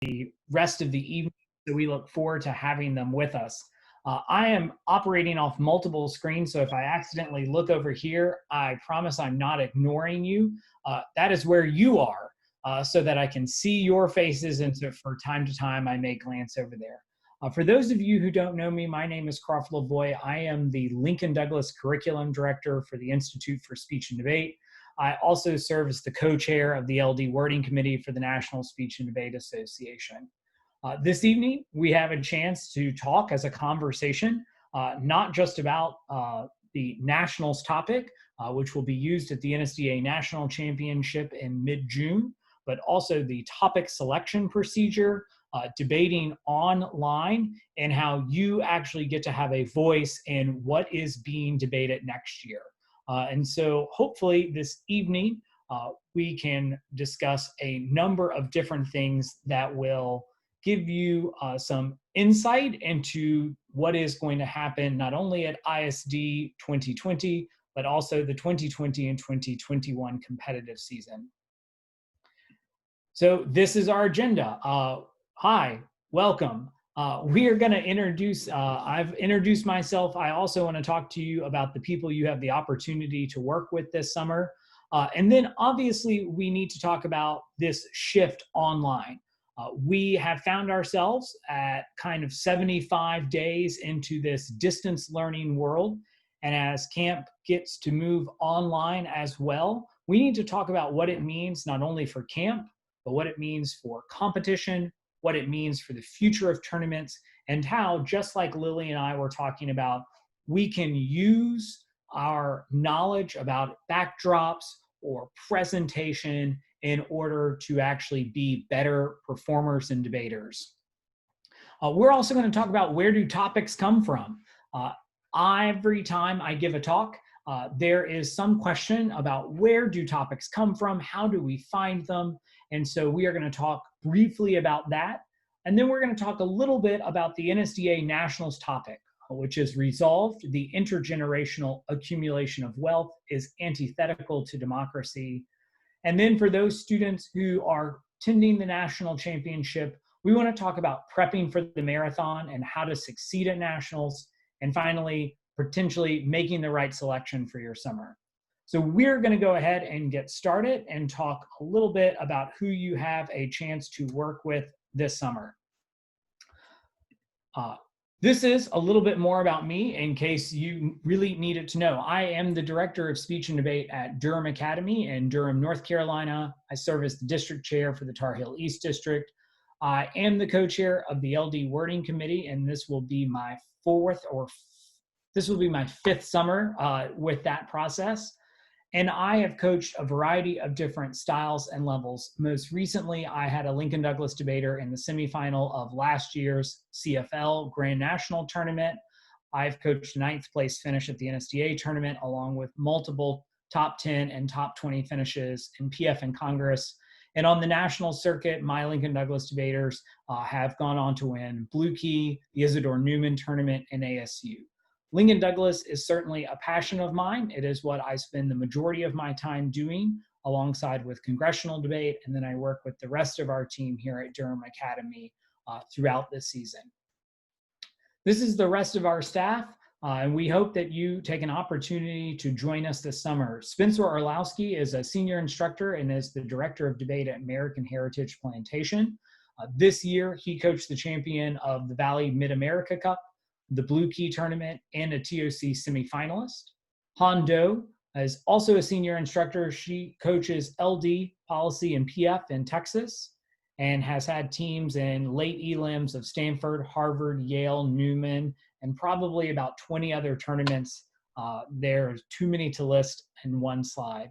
the rest of the evening, so we look forward to having them with us. I am operating off multiple screens, so if I accidentally look over here, I promise I'm not ignoring you. That is where you are, so that I can see your faces, and so for time to time, I may glance over there. For those of you who don't know me, my name is Crawford Leavoy. I am the Lincoln Douglas Curriculum Director for the Institute for Speech and Debate. I also serve as the co-chair of the LD Wording Committee for the National Speech and Debate Association. This evening, we have a chance to talk as a conversation, not just about the nationals topic, which will be used at the NSDA National Championship in mid-June, but also the topic selection procedure, debating online, and how you actually get to have a voice in what is being debated next year. And so hopefully this evening, we can discuss a number of different things that will give you some insight into what is going to happen not only at ISD 2020, but also the 2020 and 2021 competitive season. So this is our agenda. Hi, welcome. We are going to introduce, I've introduced myself. I also want to talk to you about the people you have the opportunity to work with this summer. And then obviously we need to talk about this shift online. We have found ourselves at kind of 75 days into this distance learning world. And as camp gets to move online as well, we need to talk about what it means not only for camp, but what it means for competition, what it means for the future of tournaments, and how, just like Lily and I were talking about, we can use our knowledge about backdrops or presentation in order to actually be better performers and debaters. We're also going to talk about where do topics come from. Every time I give a talk, there is some question about where do topics come from, how do we find them, and so we are going to talk briefly about that. And then we're going to talk a little bit about the NSDA Nationals topic, which is resolved. The intergenerational accumulation of wealth is antithetical to democracy. And then for those students who are attending the national championship, we want to talk about prepping for the marathon and how to succeed at nationals. And finally, potentially making the right selection for your summer. So we're going to go ahead and get started and talk a little bit about who you have a chance to work with this summer. This is a little bit more about me in case you really needed to know. I am the Director of Speech and Debate at Durham Academy in Durham, North Carolina. I serve as the District Chair for the Tar Heel East District. I am the co-chair of the LD Wording Committee, and this will be my fifth summer with that process. And I have coached a variety of different styles and levels. Most recently, I had a Lincoln Douglas debater in the semifinal of last year's CFL Grand National Tournament. I've coached a 9th place finish at the NSDA tournament, along with multiple top 10 and top 20 finishes in PF and Congress. And on the national circuit, my Lincoln Douglas debaters have gone on to win Blue Key, the Isidore Newman tournament, and ASU. Lincoln Douglas is certainly a passion of mine. It is what I spend the majority of my time doing, alongside with congressional debate, and then I work with the rest of our team here at Durham Academy throughout this season. This is the rest of our staff, and we hope that you take an opportunity to join us this summer. Spencer Orlowski is a senior instructor and is the Director of Debate at American Heritage Plantation. This year, he coached the champion of the Valley Mid-America Cup, the Blue Key tournament, and a TOC semifinalist. Han Do is also a senior instructor. She coaches LD, policy, and PF in Texas, and has had teams in late elims of Stanford, Harvard, Yale, Newman, and probably about 20 other tournaments. There's too many to list in one slide.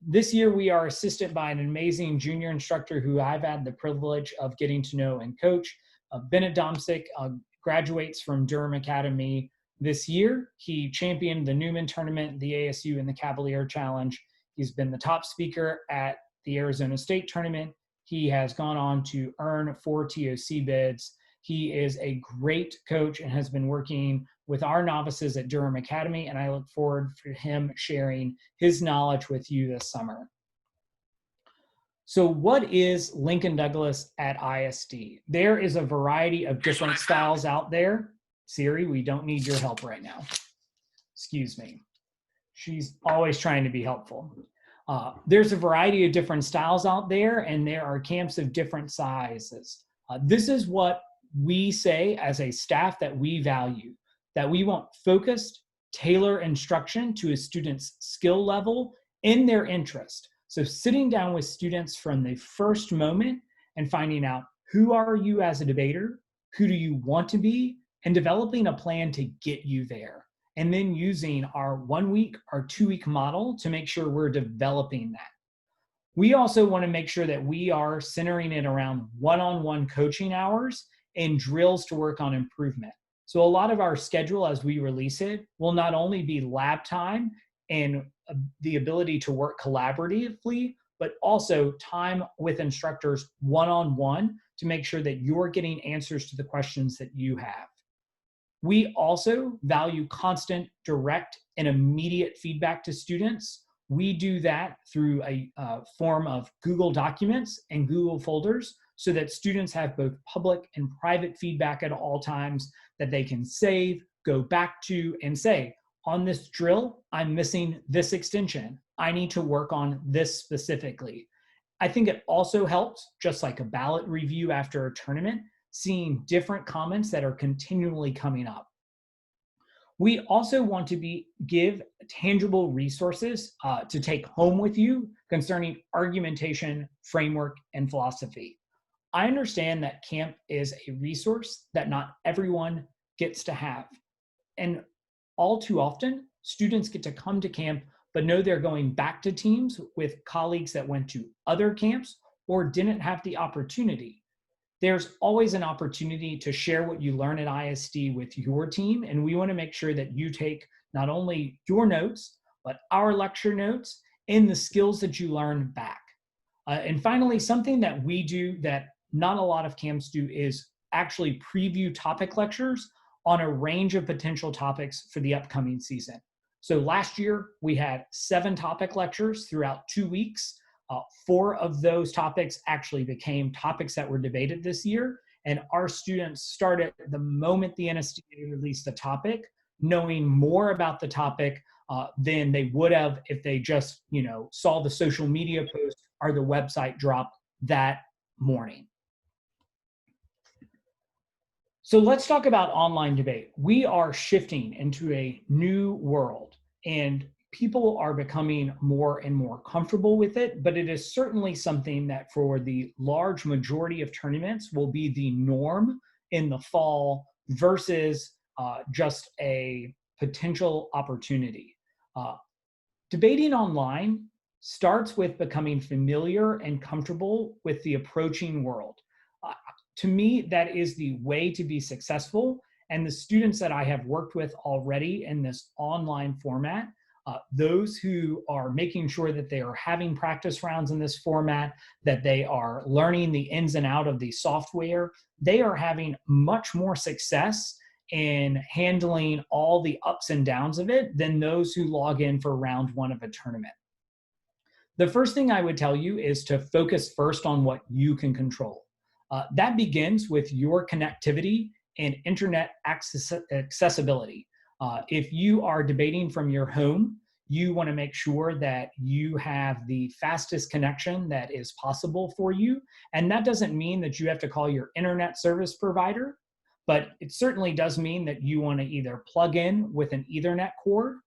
This year, we are assisted by an amazing junior instructor who I've had the privilege of getting to know and coach. Bennett Domsick graduates from Durham Academy this year. He championed the Newman tournament, the ASU, and the Cavalier Challenge. He's been the top speaker at the Arizona State tournament. He has gone on to earn 4 TOC bids. He is a great coach and has been working with our novices at Durham Academy, and I look forward for him sharing his knowledge with you this summer. So what is Lincoln Douglas at ISD? There is a variety of different styles out there. Siri, we don't need your help right now. Excuse me. She's always trying to be helpful. There's a variety of different styles out there, and there are camps of different sizes. This is what we say as a staff that we value, that we want focused, tailor instruction to a student's skill level in their interest. So sitting down with students from the first moment and finding out, who are you as a debater? Who do you want to be? And developing a plan to get you there. And then using our 1 week or 2 week model to make sure we're developing that. We also want to make sure that we are centering it around one-on-one coaching hours and drills to work on improvement. So a lot of our schedule as we release it will not only be lab time and the ability to work collaboratively, but also time with instructors one-on-one to make sure that you're getting answers to the questions that you have. We also value constant, direct, and immediate feedback to students. We do that through a form of Google Documents and Google folders so that students have both public and private feedback at all times that they can save, go back to, and say, on this drill, I'm missing this extension. I need to work on this specifically. I think it also helps, just like a ballot review after a tournament, seeing different comments that are continually coming up. We also want to give tangible resources to take home with you concerning argumentation, framework, and philosophy. I understand that camp is a resource that not everyone gets to have. And all too often, students get to come to camp, but know they're going back to teams with colleagues that went to other camps or didn't have the opportunity. There's always an opportunity to share what you learn at ISD with your team, and we want to make sure that you take not only your notes, but our lecture notes and the skills that you learn back. And finally, something that we do that not a lot of camps do is actually preview topic lectures on a range of potential topics for the upcoming season. So last year, we had 7 topic lectures throughout 2 weeks. 4 of those topics actually became topics that were debated this year, and our students started the moment the NSDA released the topic, knowing more about the topic than they would have if they just, saw the social media post or the website drop that morning. So let's talk about online debate. We are shifting into a new world, and people are becoming more and more comfortable with it, but it is certainly something that for the large majority of tournaments will be the norm in the fall versus just a potential opportunity. Debating online starts with becoming familiar and comfortable with the approaching world. To me, that is the way to be successful. And the students that I have worked with already in this online format, those who are making sure that they are having practice rounds in this format, that they are learning the ins and outs of the software, they are having much more success in handling all the ups and downs of it than those who log in for round 1 of a tournament. The first thing I would tell you is to focus first on what you can control. That begins with your connectivity and internet accessibility. If you are debating from your home, you want to make sure that you have the fastest connection that is possible for you. And that doesn't mean that you have to call your internet service provider, but it certainly does mean that you want to either plug in with an Ethernet cord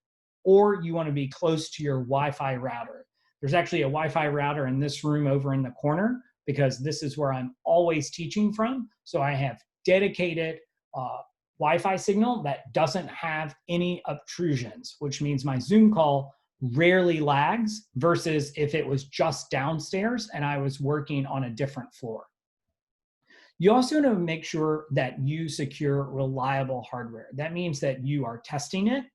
or you want to be close to your Wi-Fi router. There's actually a Wi-Fi router in this room over in the corner because this is where I'm always teaching from. So I have dedicated Wi-Fi signal that doesn't have any obtrusions, which means my Zoom call rarely lags versus if it was just downstairs and I was working on a different floor. You also want to make sure that you secure reliable hardware. That means that you are testing it,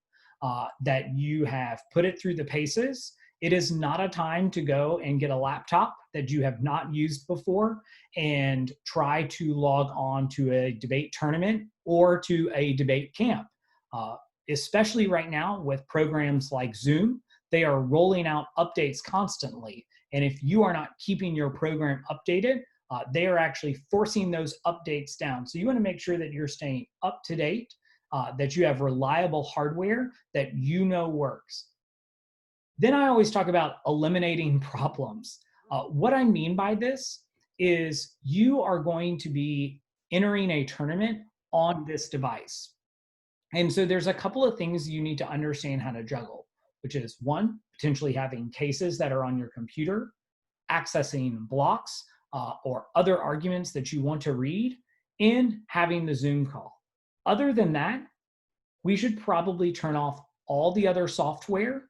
that you have put it through the paces. It is not a time to go and get a laptop that you have not used before and try to log on to a debate tournament or to a debate camp. Especially right now with programs like Zoom, they are rolling out updates constantly. And if you are not keeping your program updated, they are actually forcing those updates down. So you want to make sure that you're staying up to date, that you have reliable hardware that you know works. Then I always talk about eliminating problems. What I mean by this is you are going to be entering a tournament on this device. And so there's a couple of things you need to understand how to juggle, which is one, potentially having cases that are on your computer, accessing blocks or other arguments that you want to read, and having the Zoom call. Other than that, we should probably turn off all the other software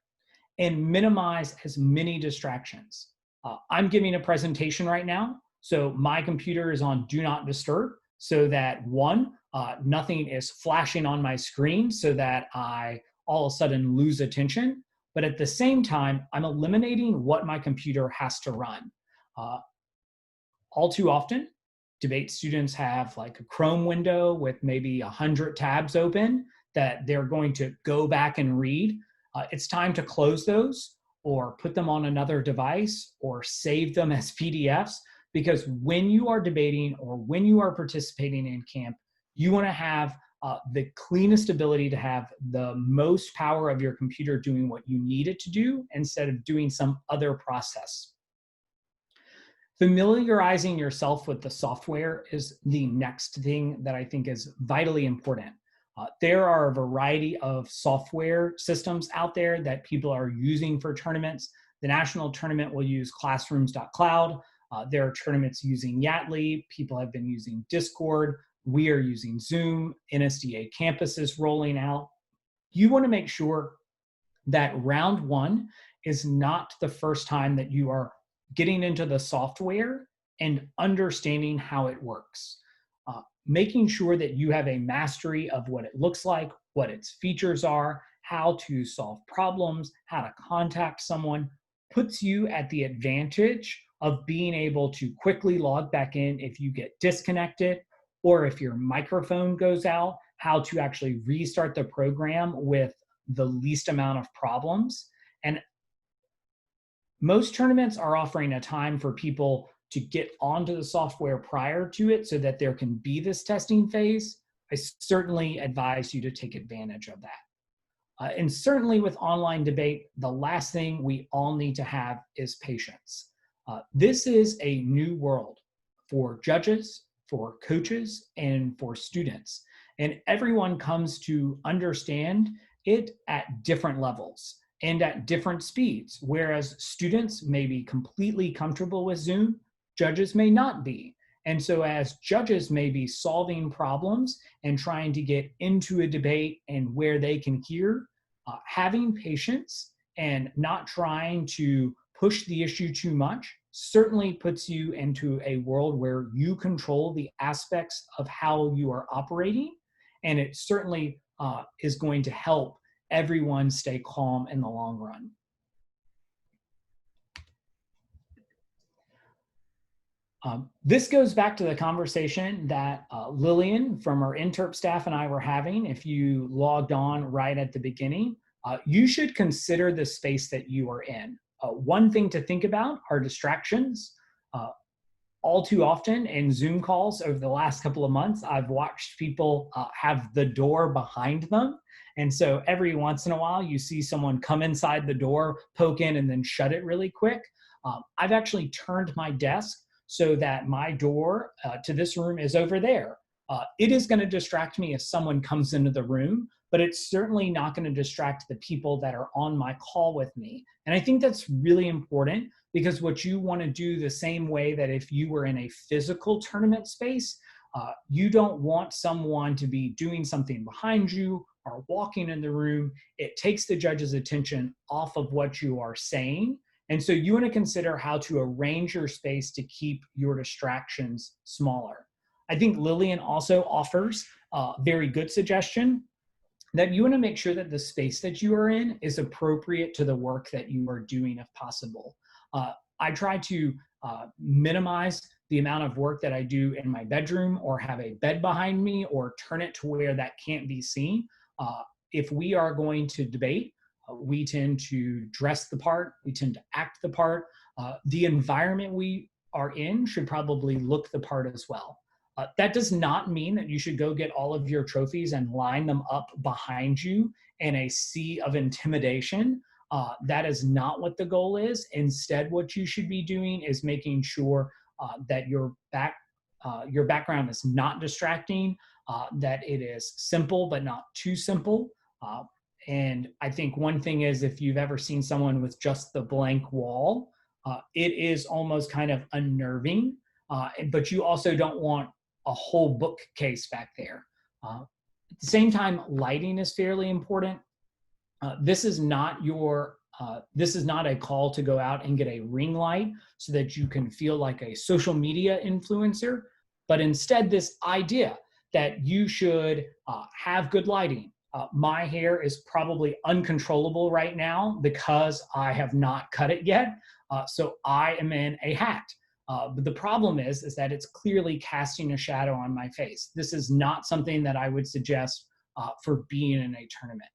and minimize as many distractions. I'm giving a presentation right now, so my computer is on Do Not Disturb, so that one, nothing is flashing on my screen so that I all of a sudden lose attention. But at the same time, I'm eliminating what my computer has to run. All too often, debate students have like a Chrome window with maybe 100 tabs open that they're going to go back and read. It's time to close those or put them on another device or save them as PDFs, because when you are debating or when you are participating in camp, you want to have the cleanest ability to have the most power of your computer doing what you need it to do instead of doing some other process. Familiarizing yourself with the software is the next thing that I think is vitally important. There are a variety of software systems out there that people are using for tournaments. The national tournament will use classrooms.cloud. There are tournaments using Yatli. People have been using Discord. We are using Zoom. NSDA campus is rolling out. You want to make sure that round one is not the first time that you are getting into the software and understanding how it works. Making sure that you have a mastery of what it looks like, what its features are, how to solve problems, how to contact someone, puts you at the advantage of being able to quickly log back in if you get disconnected, or if your microphone goes out, how to actually restart the program with the least amount of problems. And most tournaments are offering a time for people to get onto the software prior to it so that there can be this testing phase. I certainly advise you to take advantage of that. And certainly with online debate, the last thing we all need to have is patience. This is a new world for judges, for coaches, and for students. And everyone comes to understand it at different levels and at different speeds. Whereas students may be completely comfortable with Zoom, judges may not be. And so as judges may be solving problems and trying to get into a debate and where they can hear, having patience and not trying to push the issue too much certainly puts you into a world where you control the aspects of how you are operating. And it certainly is going to help everyone stay calm in the long run. This goes back to the conversation that Lillian from our interp staff and I were having. If you logged on right at the beginning, you should consider the space that you are in. One thing to think about are distractions. All too often in Zoom calls over the last couple of months, I've watched people have the door behind them. And so every once in a while, you see someone come inside the door, poke in, and then shut it really quick. I've actually turned my desk so that my door to this room is over there. It is going to distract me if someone comes into the room, but it's certainly not going to distract the people that are on my call with me. And I think that's really important, because what you want to do the same way that if you were in a physical tournament space, you don't want someone to be doing something behind you or walking in the room. It takes the judge's attention off of what you are saying. And so you want to consider how to arrange your space to keep your distractions smaller. I think Lillian also offers a very good suggestion that you want to make sure that the space that you are in is appropriate to the work that you are doing if possible. I try to minimize the amount of work that I do in my bedroom or have a bed behind me or turn it to where that can't be seen. If we are going to debate, we tend to dress the part, we tend to act the part. The environment we are in should probably look the part as well. That does not mean that you should go get all of your trophies and line them up behind you in a sea of intimidation. That is not what the goal is. Instead, what you should be doing is making sure that your background is not distracting, that it is simple but not too simple. And I think one thing is, if you've ever seen someone with just the blank wall, it is almost kind of unnerving. But you also don't want a whole bookcase back there. At the same time, lighting is fairly important. This is not a call to go out and get a ring light so that you can feel like a social media influencer, but instead this idea that you should have good lighting. My hair is probably uncontrollable right now because I have not cut it yet, so I am in a hat. But the problem is that it's clearly casting a shadow on my face. This is not something that I would suggest for being in a tournament.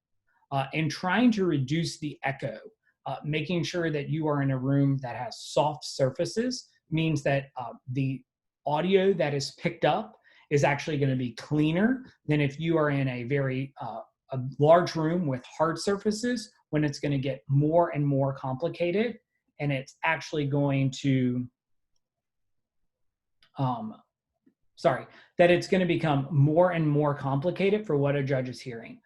And trying to reduce the echo, making sure that you are in a room that has soft surfaces means that the audio that is picked up is actually going to be cleaner than if you are in a very a large room with hard surfaces, when it's going to get more and more complicated, and it's actually going to that it's going to become more and more complicated for what a judge is hearing.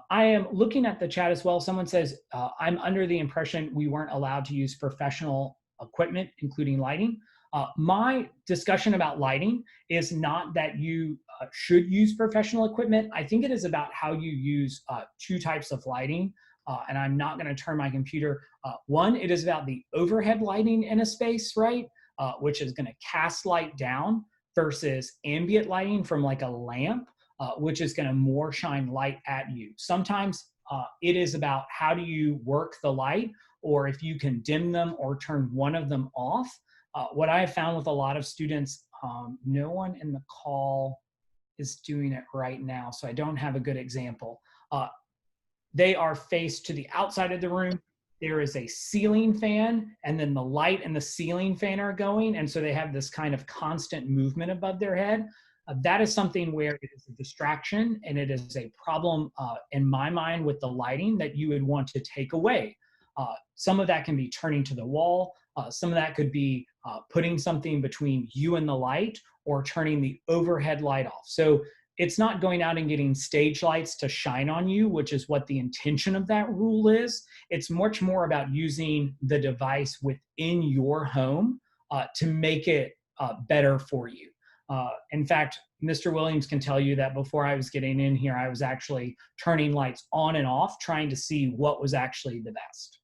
I am looking at the chat as well. Someone says, I'm under the impression we weren't allowed to use professional equipment, including lighting. My discussion about lighting is not that you should use professional equipment. I think it is about how you use two types of lighting. And I'm not going to turn my computer. One, it is about the overhead lighting in a space, right? Which is going to cast light down, versus ambient lighting from like a lamp, which is going to more shine light at you. Sometimes it is about how do you work the light, or if you can dim them or turn one of them off. What I have found with a lot of students, no one in the call is doing it right now, so I don't have a good example. They are faced to the outside of the room. There is a ceiling fan, and then the light and the ceiling fan are going, and so they have this kind of constant movement above their head. That is something where it is a distraction, and it is a problem in my mind with the lighting that you would want to take away. Some of that can be turning to the wall. Some of that could be putting something between you and the light, or turning the overhead light off. So it's not going out and getting stage lights to shine on you, which is what the intention of that rule is. It's much more about using the device within your home to make it better for you. In fact, Mr. Williams can tell you that before I was getting in here, I was actually turning lights on and off, trying to see what was actually the best.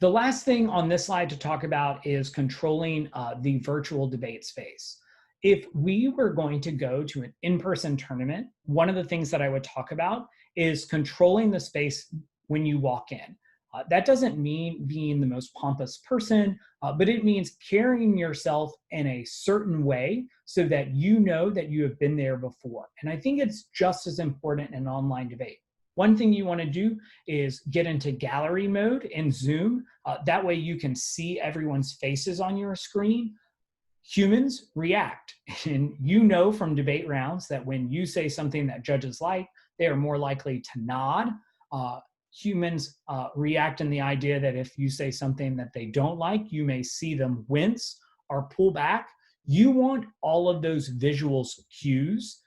The last thing on this slide to talk about is controlling the virtual debate space. If we were going to go to an in-person tournament, one of the things that I would talk about is controlling the space when you walk in. That doesn't mean being the most pompous person, but it means carrying yourself in a certain way so that you know that you have been there before. And I think it's just as important in online debate. One thing you want to do is get into gallery mode in Zoom. That way you can see everyone's faces on your screen. Humans react, and you know from debate rounds that when you say something that judges like, they are more likely to nod. Humans react in the idea that if you say something that they don't like, you may see them wince or pull back. You want all of those visuals cues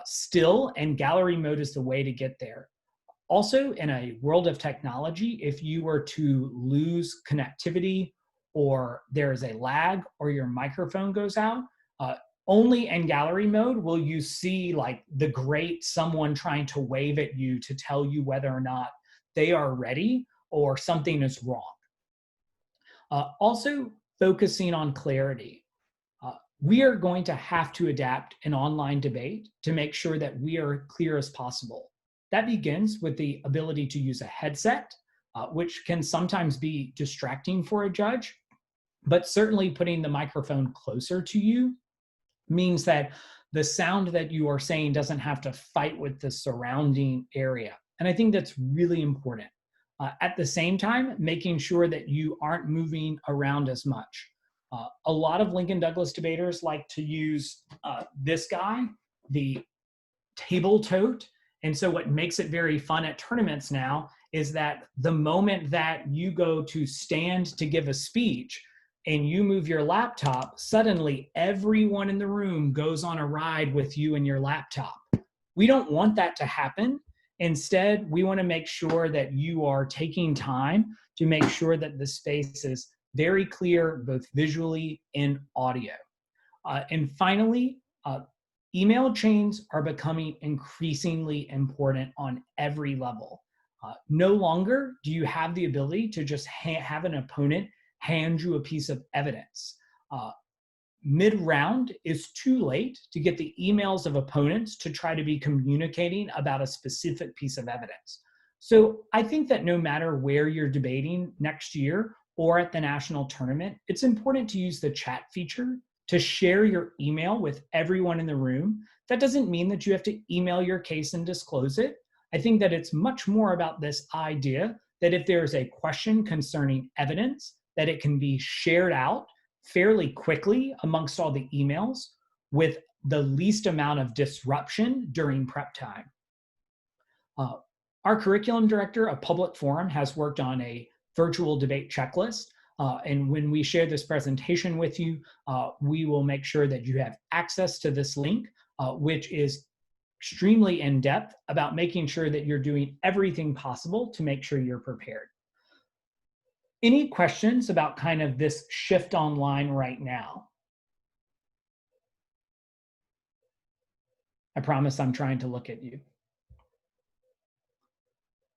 still, and gallery mode is the way to get there. Also, in a world of technology, if you were to lose connectivity, or there is a lag, or your microphone goes out, only in gallery mode will you see like the great someone trying to wave at you to tell you whether or not they are ready or something is wrong. Also, focusing on clarity. We are going to have to adapt an online debate to make sure that we are clear as possible. That begins with the ability to use a headset, which can sometimes be distracting for a judge, but certainly putting the microphone closer to you means that the sound that you are saying doesn't have to fight with the surrounding area. And I think that's really important. At the same time, making sure that you aren't moving around as much. A lot of Lincoln Douglas debaters like to use this guy, the table tote. And so what makes it very fun at tournaments now is that the moment that you go to stand to give a speech and you move your laptop, suddenly everyone in the room goes on a ride with you and your laptop. We don't want that to happen. Instead, we want to make sure that you are taking time to make sure that the space is very clear, both visually and audio. And finally, email chains are becoming increasingly important on every level. No longer do you have the ability to just have an opponent hand you a piece of evidence. Mid-round is too late to get the emails of opponents to try to be communicating about a specific piece of evidence. So I think that no matter where you're debating next year or at the national tournament, it's important to use the chat feature to share your email with everyone in the room. That doesn't mean that you have to email your case and disclose it. I think that it's much more about this idea that if there's a question concerning evidence, that it can be shared out fairly quickly amongst all the emails with the least amount of disruption during prep time. Our curriculum director of Public Forum has worked on a virtual debate checklist. And when we share this presentation with you, we will make sure that you have access to this link, which is extremely in-depth about making sure that you're doing everything possible to make sure you're prepared. Any questions about kind of this shift online right now? I promise I'm trying to look at you.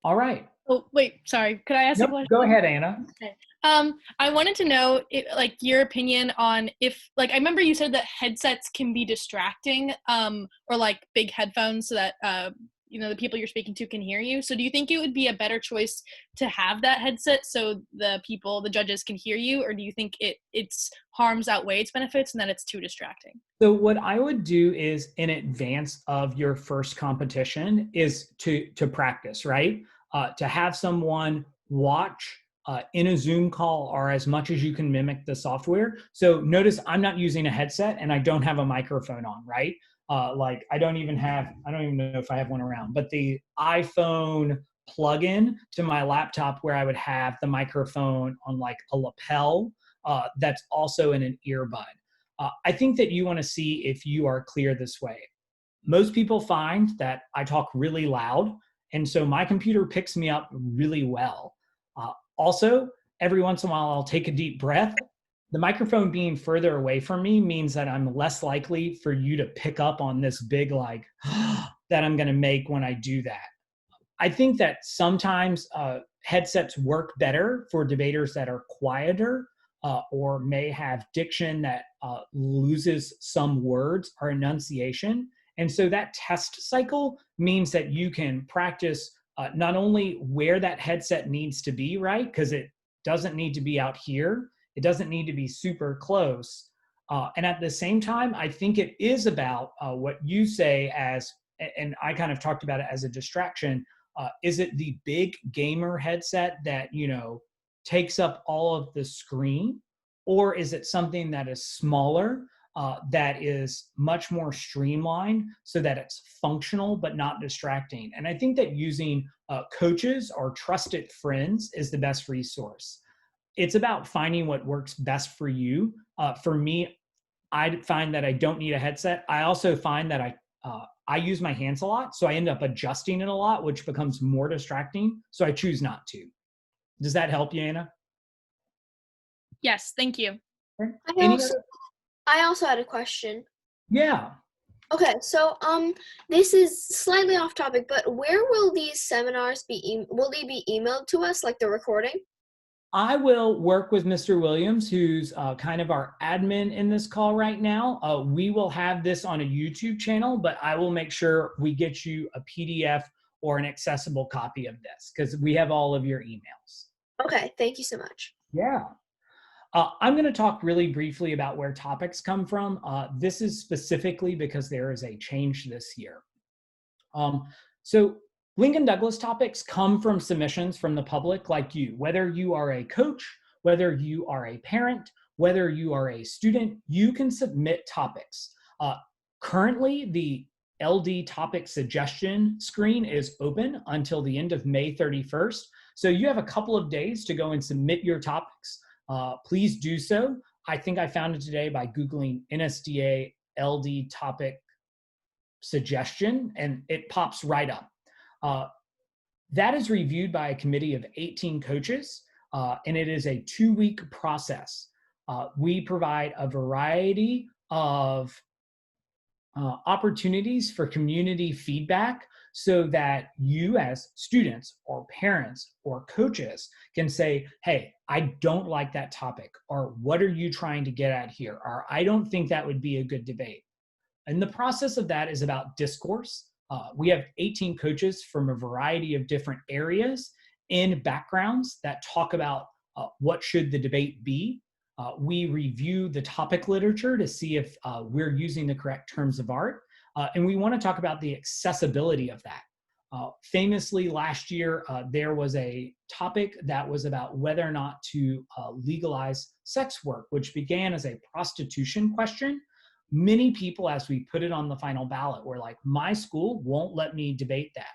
All right. Oh, wait, sorry. Could I ask a question? Go ahead, Anna. Okay. I wanted to know, like, your opinion on if, like, I remember you said that headsets can be distracting, or like big headphones so that, the people you're speaking to can hear you. So do you think it would be a better choice to have that headset so the judges can hear you, or do you think its harms outweigh its benefits and that it's too distracting? So what I would do is, in advance of your first competition, is to practice, right? To have someone watch in a Zoom call or as much as you can mimic the software. So notice I'm not using a headset and I don't have a microphone on, right? Like I don't even know if I have one around, but the iPhone plug-in to my laptop where I would have the microphone on like a lapel that's also in an earbud. I think that you want to see if you are clear this way. Most people find that I talk really loud, and so my computer picks me up really well. Also, every once in a while, I'll take a deep breath. The microphone being further away from me means that I'm less likely for you to pick up on this big like that I'm going to make when I do that. I think that sometimes headsets work better for debaters that are quieter or may have diction that loses some words or enunciation. And so that test cycle means that you can practice not only where that headset needs to be, right? Because it doesn't need to be out here. It doesn't need to be super close. And at the same time, I think it is about what you say as, and I kind of talked about it as a distraction. Is it the big gamer headset that, takes up all of the screen? Or is it something that is smaller, that is much more streamlined so that it's functional but not distracting? And I think that using coaches or trusted friends is the best resource. It's about finding what works best for you. For me, I find that I don't need a headset. I also find that I use my hands a lot, so I end up adjusting it a lot, which becomes more distracting. So I choose not to. Does that help you, Anna? Yes, thank you. I also had a question. Yeah. Okay, so this is slightly off topic, but where will these seminars be? Will they be emailed to us, like the recording? I will work with Mr. Williams, who's kind of our admin in this call right now. We will have this on a YouTube channel, but I will make sure we get you a PDF or an accessible copy of this because we have all of your emails. Okay, thank you so much. Yeah. I'm going to talk really briefly about where topics come from. This is specifically because there is a change this year. So Lincoln Douglas topics come from submissions from the public like you. Whether you are a coach, whether you are a parent, whether you are a student, you can submit topics. Currently, the LD topic suggestion screen is open until the end of May 31st. So you have a couple of days to go and submit your topics. Please do so. I think I found it today by Googling NSDA LD topic suggestion, and it pops right up. That is reviewed by a committee of 18 coaches, and it is a 2-week process. We provide a variety of opportunities for community feedback so that you as students or parents or coaches can say, hey, I don't like that topic, or what are you trying to get at here? Or I don't think that would be a good debate. And the process of that is about discourse. We have 18 coaches from a variety of different areas and backgrounds that talk about what should the debate be. We review the topic literature to see if we're using the correct terms of art. And we want to talk about the accessibility of that. Famously, last year, there was a topic that was about whether or not to legalize sex work, which began as a prostitution question. Many people, as we put it on the final ballot, were like, my school won't let me debate that.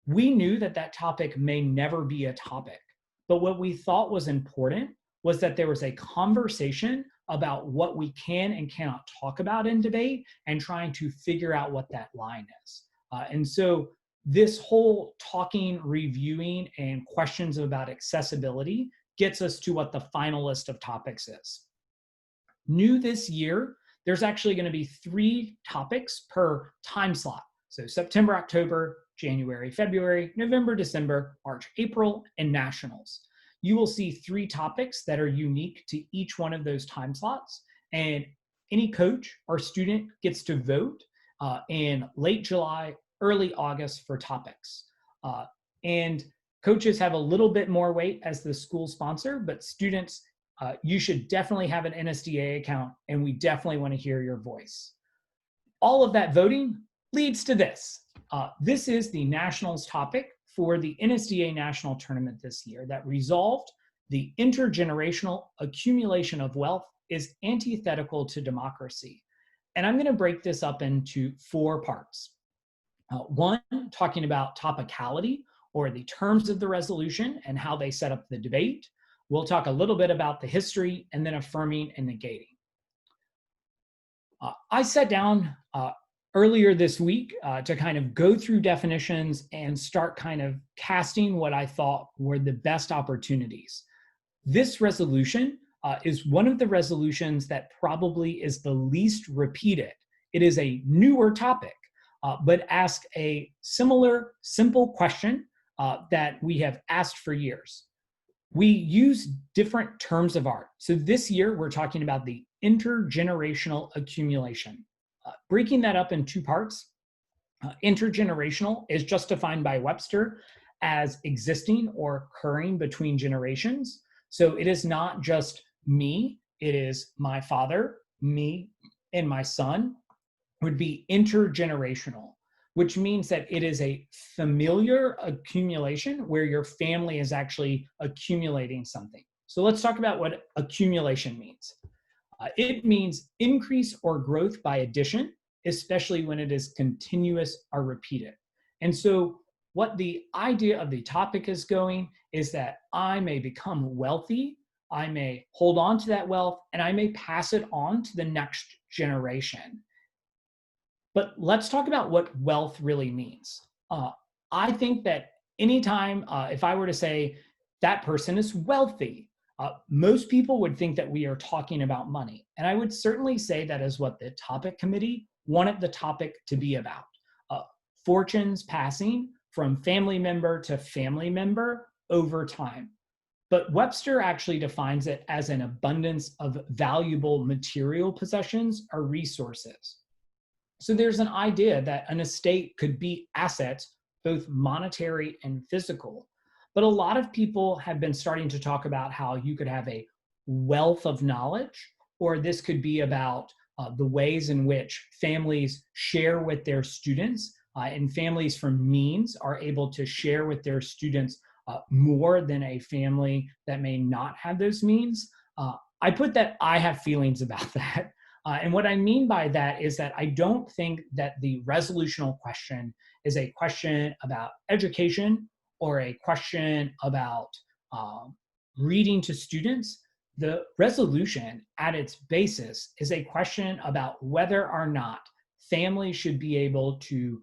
We knew that that topic may never be a topic, but what we thought was important was that there was a conversation about what we can and cannot talk about in debate and trying to figure out what that line is. And so this whole talking, reviewing, and questions about accessibility gets us to what the final list of topics is. New this year, there's actually going to be 3 topics per time slot. So September, October, January, February, November, December, March, April, and nationals. You will see 3 topics that are unique to each one of those time slots. And any coach or student gets to vote in late July, early August for topics. And coaches have a little bit more weight as the school sponsor, but students, you should definitely have an NSDA account, and we definitely want to hear your voice. All of that voting leads to this. This is the nationals topic for the NSDA National Tournament this year that resolved the intergenerational accumulation of wealth is antithetical to democracy. And I'm going to break this up into 4 parts. One, talking about topicality, or the terms of the resolution and how they set up the debate. We'll talk a little bit about the history, and then affirming and negating. I sat down earlier this week to kind of go through definitions and start kind of casting what I thought were the best opportunities. This resolution is one of the resolutions that probably is the least repeated. It is a newer topic, but asks a similar, simple question that we have asked for years. We use different terms of art. So this year, we're talking about the intergenerational accumulation. Breaking that up in 2 parts, intergenerational is just defined by Webster as existing or occurring between generations. So it is not just me, it is my father, me, and my son would be intergenerational, which means that it is a familiar accumulation where your family is actually accumulating something. So let's talk about what accumulation means. It means increase or growth by addition, especially when it is continuous or repeated. And so what the idea of the topic is going is that I may become wealthy, I may hold on to that wealth, and I may pass it on to the next generation. But let's talk about what wealth really means. I think that anytime, if I were to say that person is wealthy, most people would think that we are talking about money. And I would certainly say that is what the topic committee wanted the topic to be about. Fortunes passing from family member to family member over time. But Webster actually defines it as an abundance of valuable material possessions or resources. So there's an idea that an estate could be assets, both monetary and physical. But a lot of people have been starting to talk about how you could have a wealth of knowledge, or this could be about the ways in which families share with their students and families from means are able to share with their students more than a family that may not have those means. I put that I have feelings about that. And what I mean by that is that I don't think that the resolutional question is a question about education or a question about reading to students. The resolution at its basis is a question about whether or not families should be able to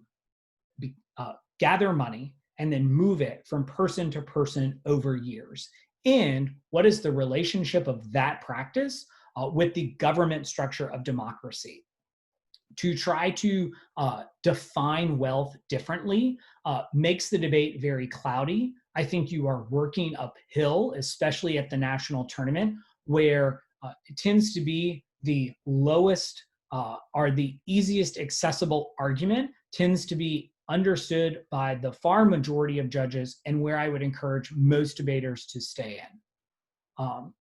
gather money and then move it from person to person over years. And what is the relationship of that practice with the government structure of democracy? To try to define wealth differently makes the debate very cloudy. I think you are working uphill, especially at the national tournament, where it tends to be the lowest or the easiest accessible argument tends to be understood by the far majority of judges, and where I would encourage most debaters to stay in.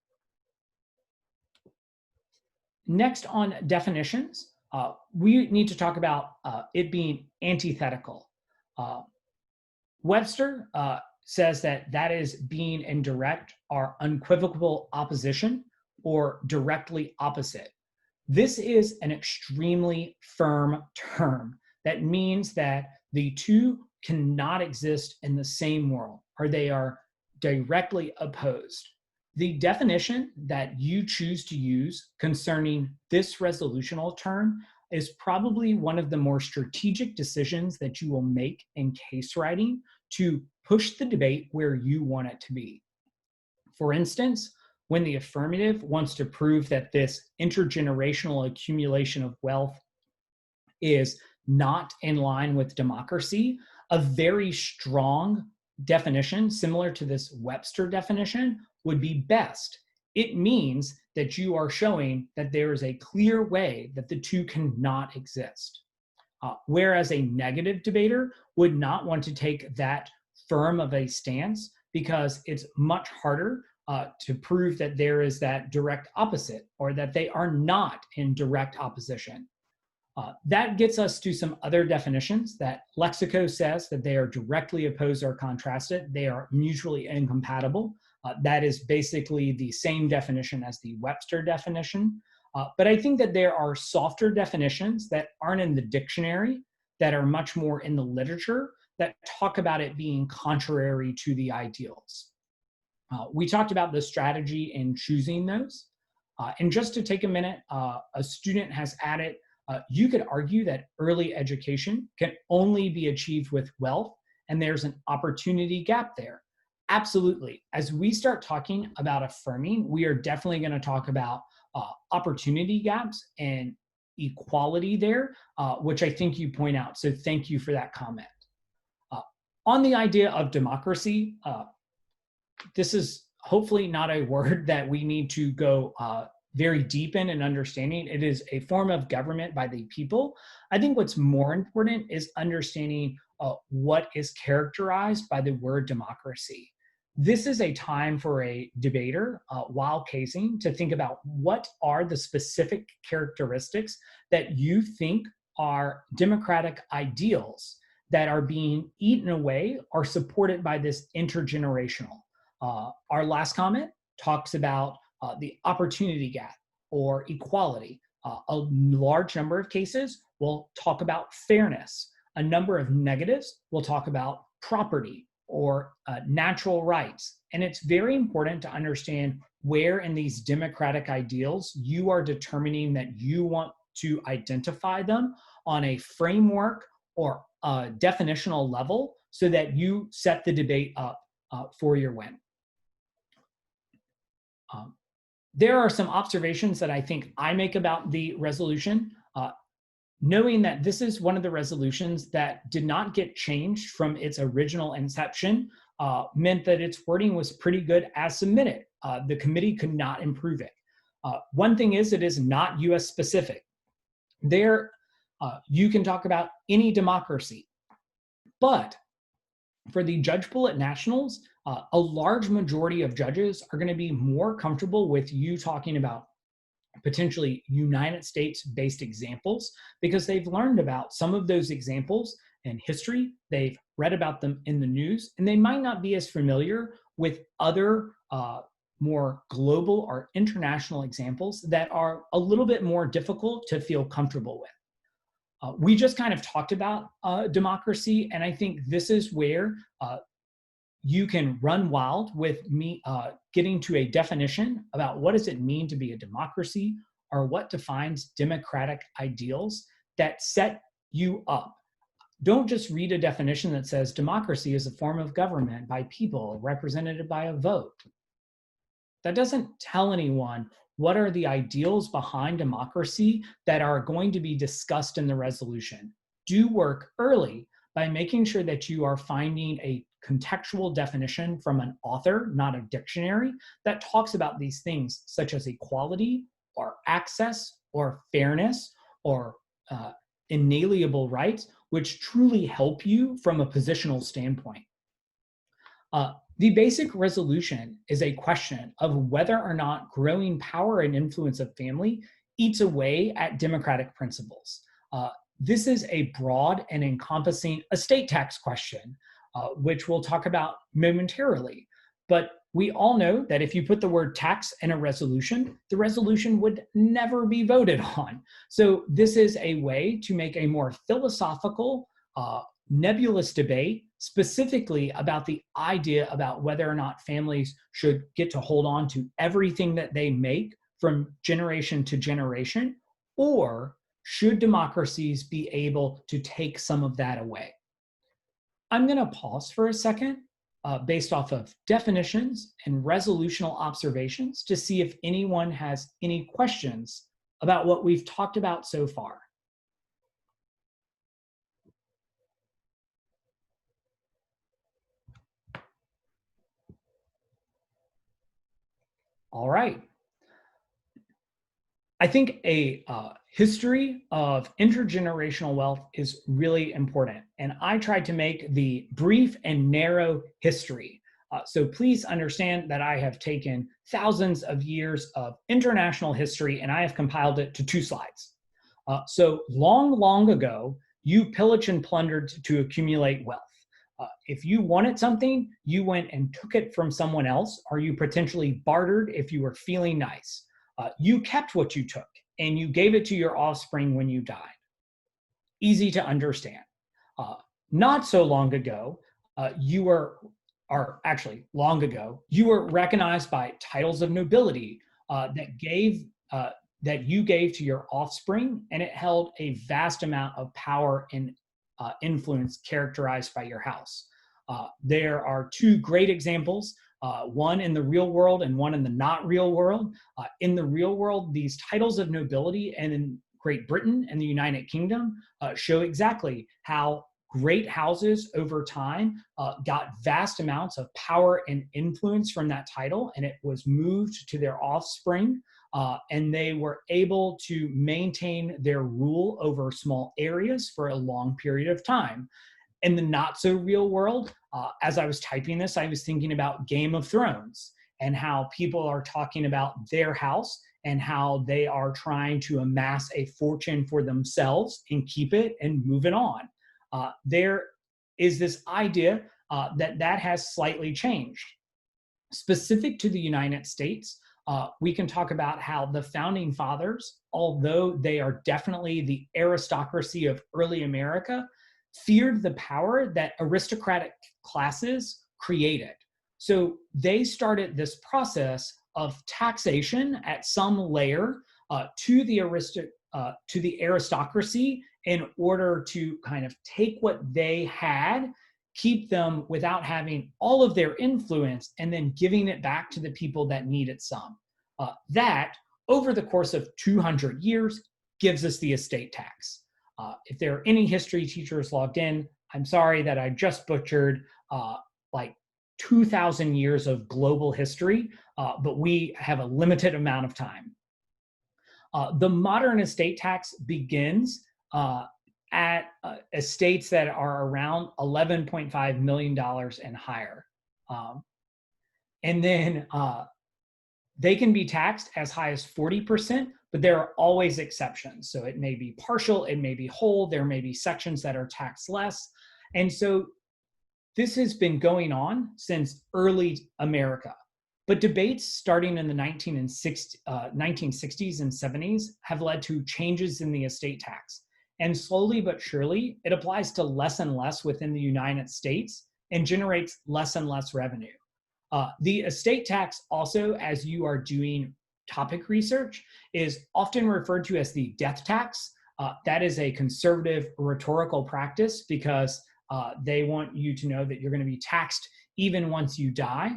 Next on definitions, we need to talk about it being antithetical. Webster says that that is being in direct or unequivocal opposition or directly opposite. This is an extremely firm term that means that the two cannot exist in the same world, or they are directly opposed. The definition that you choose to use concerning this resolutional term is probably one of the more strategic decisions that you will make in case writing to push the debate where you want it to be. For instance, when the affirmative wants to prove that this intergenerational accumulation of wealth is not in line with democracy, a very strong definition, similar to this Webster definition, would be best. It means that you are showing that there is a clear way that the two cannot exist. Whereas a negative debater would not want to take that firm of a stance because it's much harder to prove that there is that direct opposite or that they are not in direct opposition. That gets us to some other definitions that Lexico says that they are directly opposed or contrasted. They are mutually incompatible. That is basically the same definition as the Webster definition. But I think that there are softer definitions that aren't in the dictionary, that are much more in the literature, that talk about it being contrary to the ideals. We talked about the strategy in choosing those. And just to take a minute, a student has added, you could argue that early education can only be achieved with wealth, and there's an opportunity gap there. Absolutely. As we start talking about affirming, we are definitely going to talk about opportunity gaps and equality there, which I think you point out. So thank you for that comment. On the idea of democracy, this is hopefully not a word that we need to go very deep in understanding. It is a form of government by the people. I think what's more important is understanding what is characterized by the word democracy. This is a time for a debater, while casing, to think about what are the specific characteristics that you think are democratic ideals that are being eaten away or supported by this intergenerational. Our last comment talks about the opportunity gap or equality. A large number of cases will talk about fairness. A number of negatives will talk about property or natural rights. And it's very important to understand where in these democratic ideals you are determining that you want to identify them on a framework or a definitional level so that you set the debate up for your win. There are some observations that I think I make about the resolution. Knowing that this is one of the resolutions that did not get changed from its original inception meant that its wording was pretty good as submitted. The committee could not improve it. One thing is, it is not US specific. There, you can talk about any democracy, but for the judge pool at nationals, a large majority of judges are going to be more comfortable with you talking about potentially United States-based examples because they've learned about some of those examples in history, they've read about them in the news, and they might not be as familiar with other more global or international examples that are a little bit more difficult to feel comfortable with. We just kind of talked about democracy, and I think this is where you can run wild with me getting to a definition about what does it mean to be a democracy, or what defines democratic ideals that set you up. Don't just read a definition that says democracy is a form of government by people represented by a vote. That doesn't tell anyone what are the ideals behind democracy that are going to be discussed in the resolution. Do work early by making sure that you are finding a contextual definition from an author, not a dictionary, that talks about these things such as equality or access or fairness or inalienable rights, which truly help you from a positional standpoint. The basic resolution is a question of whether or not growing power and influence of family eats away at democratic principles. This is a broad and encompassing estate tax question, which we'll talk about momentarily. But we all know that if you put the word tax in a resolution, the resolution would never be voted on. So this is a way to make a more philosophical, nebulous debate specifically about the idea about whether or not families should get to hold on to everything that they make from generation to generation, or should democracies be able to take some of that away? I'm going to pause for a second based off of definitions and resolutional observations to see if anyone has any questions about what we've talked about so far. All right. I think a history of intergenerational wealth is really important. And I tried to make the brief and narrow history. So please understand that I have taken thousands of years of international history and I have compiled it to 2 slides. So long ago, you pillaged and plundered to accumulate wealth. If you wanted something, you went and took it from someone else, or you potentially bartered if you were feeling nice. You kept what you took and you gave it to your offspring when you died. Easy to understand. Not so long ago, you were recognized by titles of nobility that you gave to your offspring, and it held a vast amount of power and influence characterized by your house. There are 2 great examples, one in the real world and one in the not real world. In the real world, these titles of nobility and in Great Britain and the United Kingdom show exactly how great houses over time got vast amounts of power and influence from that title, and it was moved to their offspring, and they were able to maintain their rule over small areas for a long period of time. In the not so real world, as I was typing this, I was thinking about Game of Thrones and how people are talking about their house and how they are trying to amass a fortune for themselves and keep it and move it on. There is this idea that has slightly changed. Specific to the United States, we can talk about how the founding fathers, although they are definitely the aristocracy of early America, feared the power that aristocratic classes created. So they started this process of taxation at some layer to the aristocracy in order to kind of take what they had, keep them without having all of their influence, and then giving it back to the people that needed some. That, over the course of 200 years, gives us the estate tax. If there are any history teachers logged in, I'm sorry that I just butchered like 2,000 years of global history, but we have a limited amount of time. The modern estate tax begins at estates that are around $11.5 million and higher. And then They can be taxed as high as 40%, but there are always exceptions. So it may be partial, it may be whole, there may be sections that are taxed less. And so this has been going on since early America. But debates starting in the 1960s and 70s have led to changes in the estate tax. And slowly but surely, it applies to less and less within the United States and generates less and less revenue. The estate tax also, as you are doing topic research, is often referred to as the death tax. That is a conservative rhetorical practice because they want you to know that you're going to be taxed even once you die.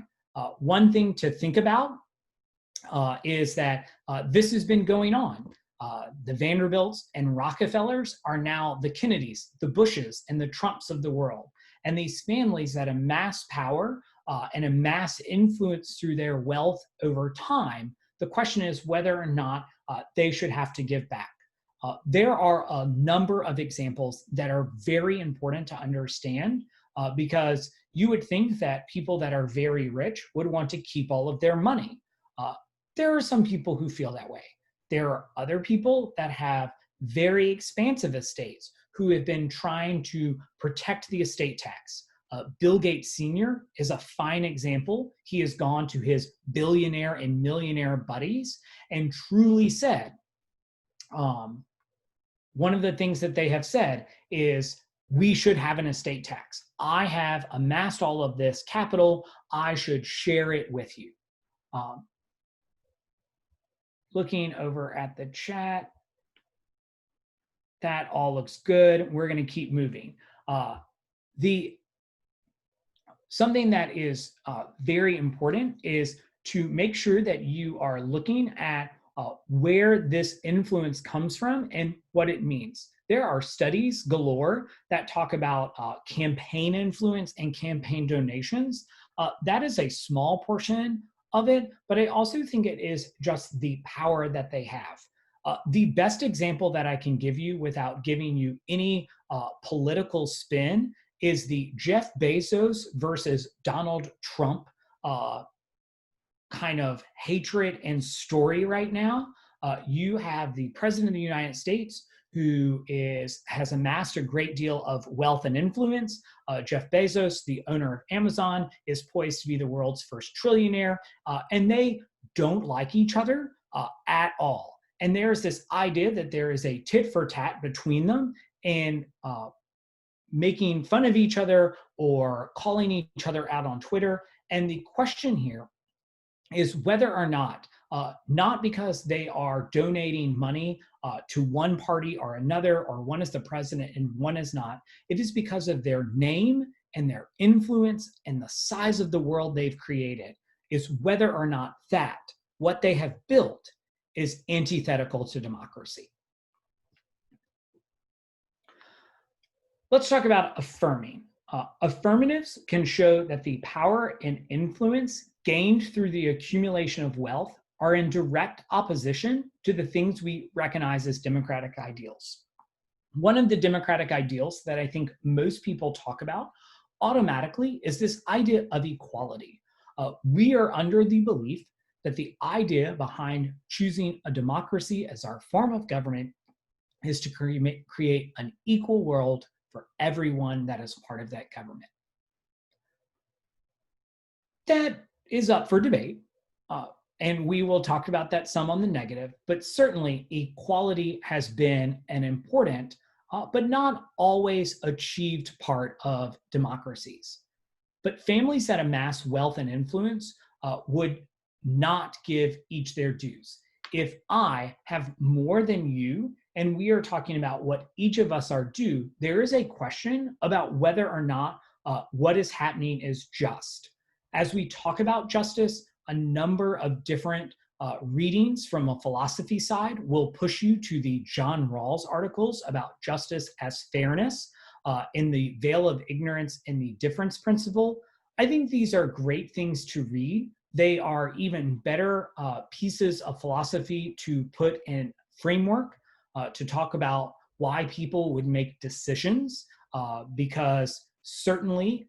One thing to think about is that this has been going on. The Vanderbilts and Rockefellers are now the Kennedys, the Bushes, and the Trumps of the world. And these families that amass power and amass influence through their wealth over time, the question is whether or not they should have to give back. There are a number of examples that are very important to understand because you would think that people that are very rich would want to keep all of their money. There are some people who feel that way. There are other people that have very expansive estates who have been trying to protect the estate tax. Bill Gates Sr. is a fine example. He has gone to his billionaire and millionaire buddies and truly said, one of the things that they have said is, we should have an estate tax. I have amassed all of this capital. I should share it with you. Looking over at the chat, that all looks good. We're going to keep moving. Something that is very important is to make sure that you are looking at where this influence comes from and what it means. There are studies galore that talk about campaign influence and campaign donations. That is a small portion of it, but I also think it is just the power that they have. The best example that I can give you without giving you any political spin is the Jeff Bezos versus Donald Trump kind of hatred and story right now. You have the president of the United States who has amassed a great deal of wealth and influence. Jeff Bezos, the owner of Amazon, is poised to be the world's first trillionaire, and they don't like each other at all. And there's this idea that there is a tit for tat between them, and making fun of each other or calling each other out on Twitter. And the question here is whether or not because they are donating money to one party or another, or one is the president and one is not, it is because of their name and their influence and the size of the world they've created, is whether or not that, what they have built, is antithetical to democracy. Let's talk about affirming. Affirmatives can show that the power and influence gained through the accumulation of wealth are in direct opposition to the things we recognize as democratic ideals. One of the democratic ideals that I think most people talk about automatically is this idea of equality. We are under the belief that the idea behind choosing a democracy as our form of government is to create an equal world for everyone that is part of that government. That is up for debate, and we will talk about that some on the negative, but certainly equality has been an important, but not always achieved part of democracies. But families that amass wealth and influence would not give each their dues. If I have more than you, and we are talking about what each of us are due, there is a question about whether or not what is happening is just. As we talk about justice, a number of different readings from a philosophy side will push you to the John Rawls articles about justice as fairness, in the veil of ignorance and the difference principle. I think these are great things to read. They are even better pieces of philosophy to put in framework to talk about why people would make decisions, because certainly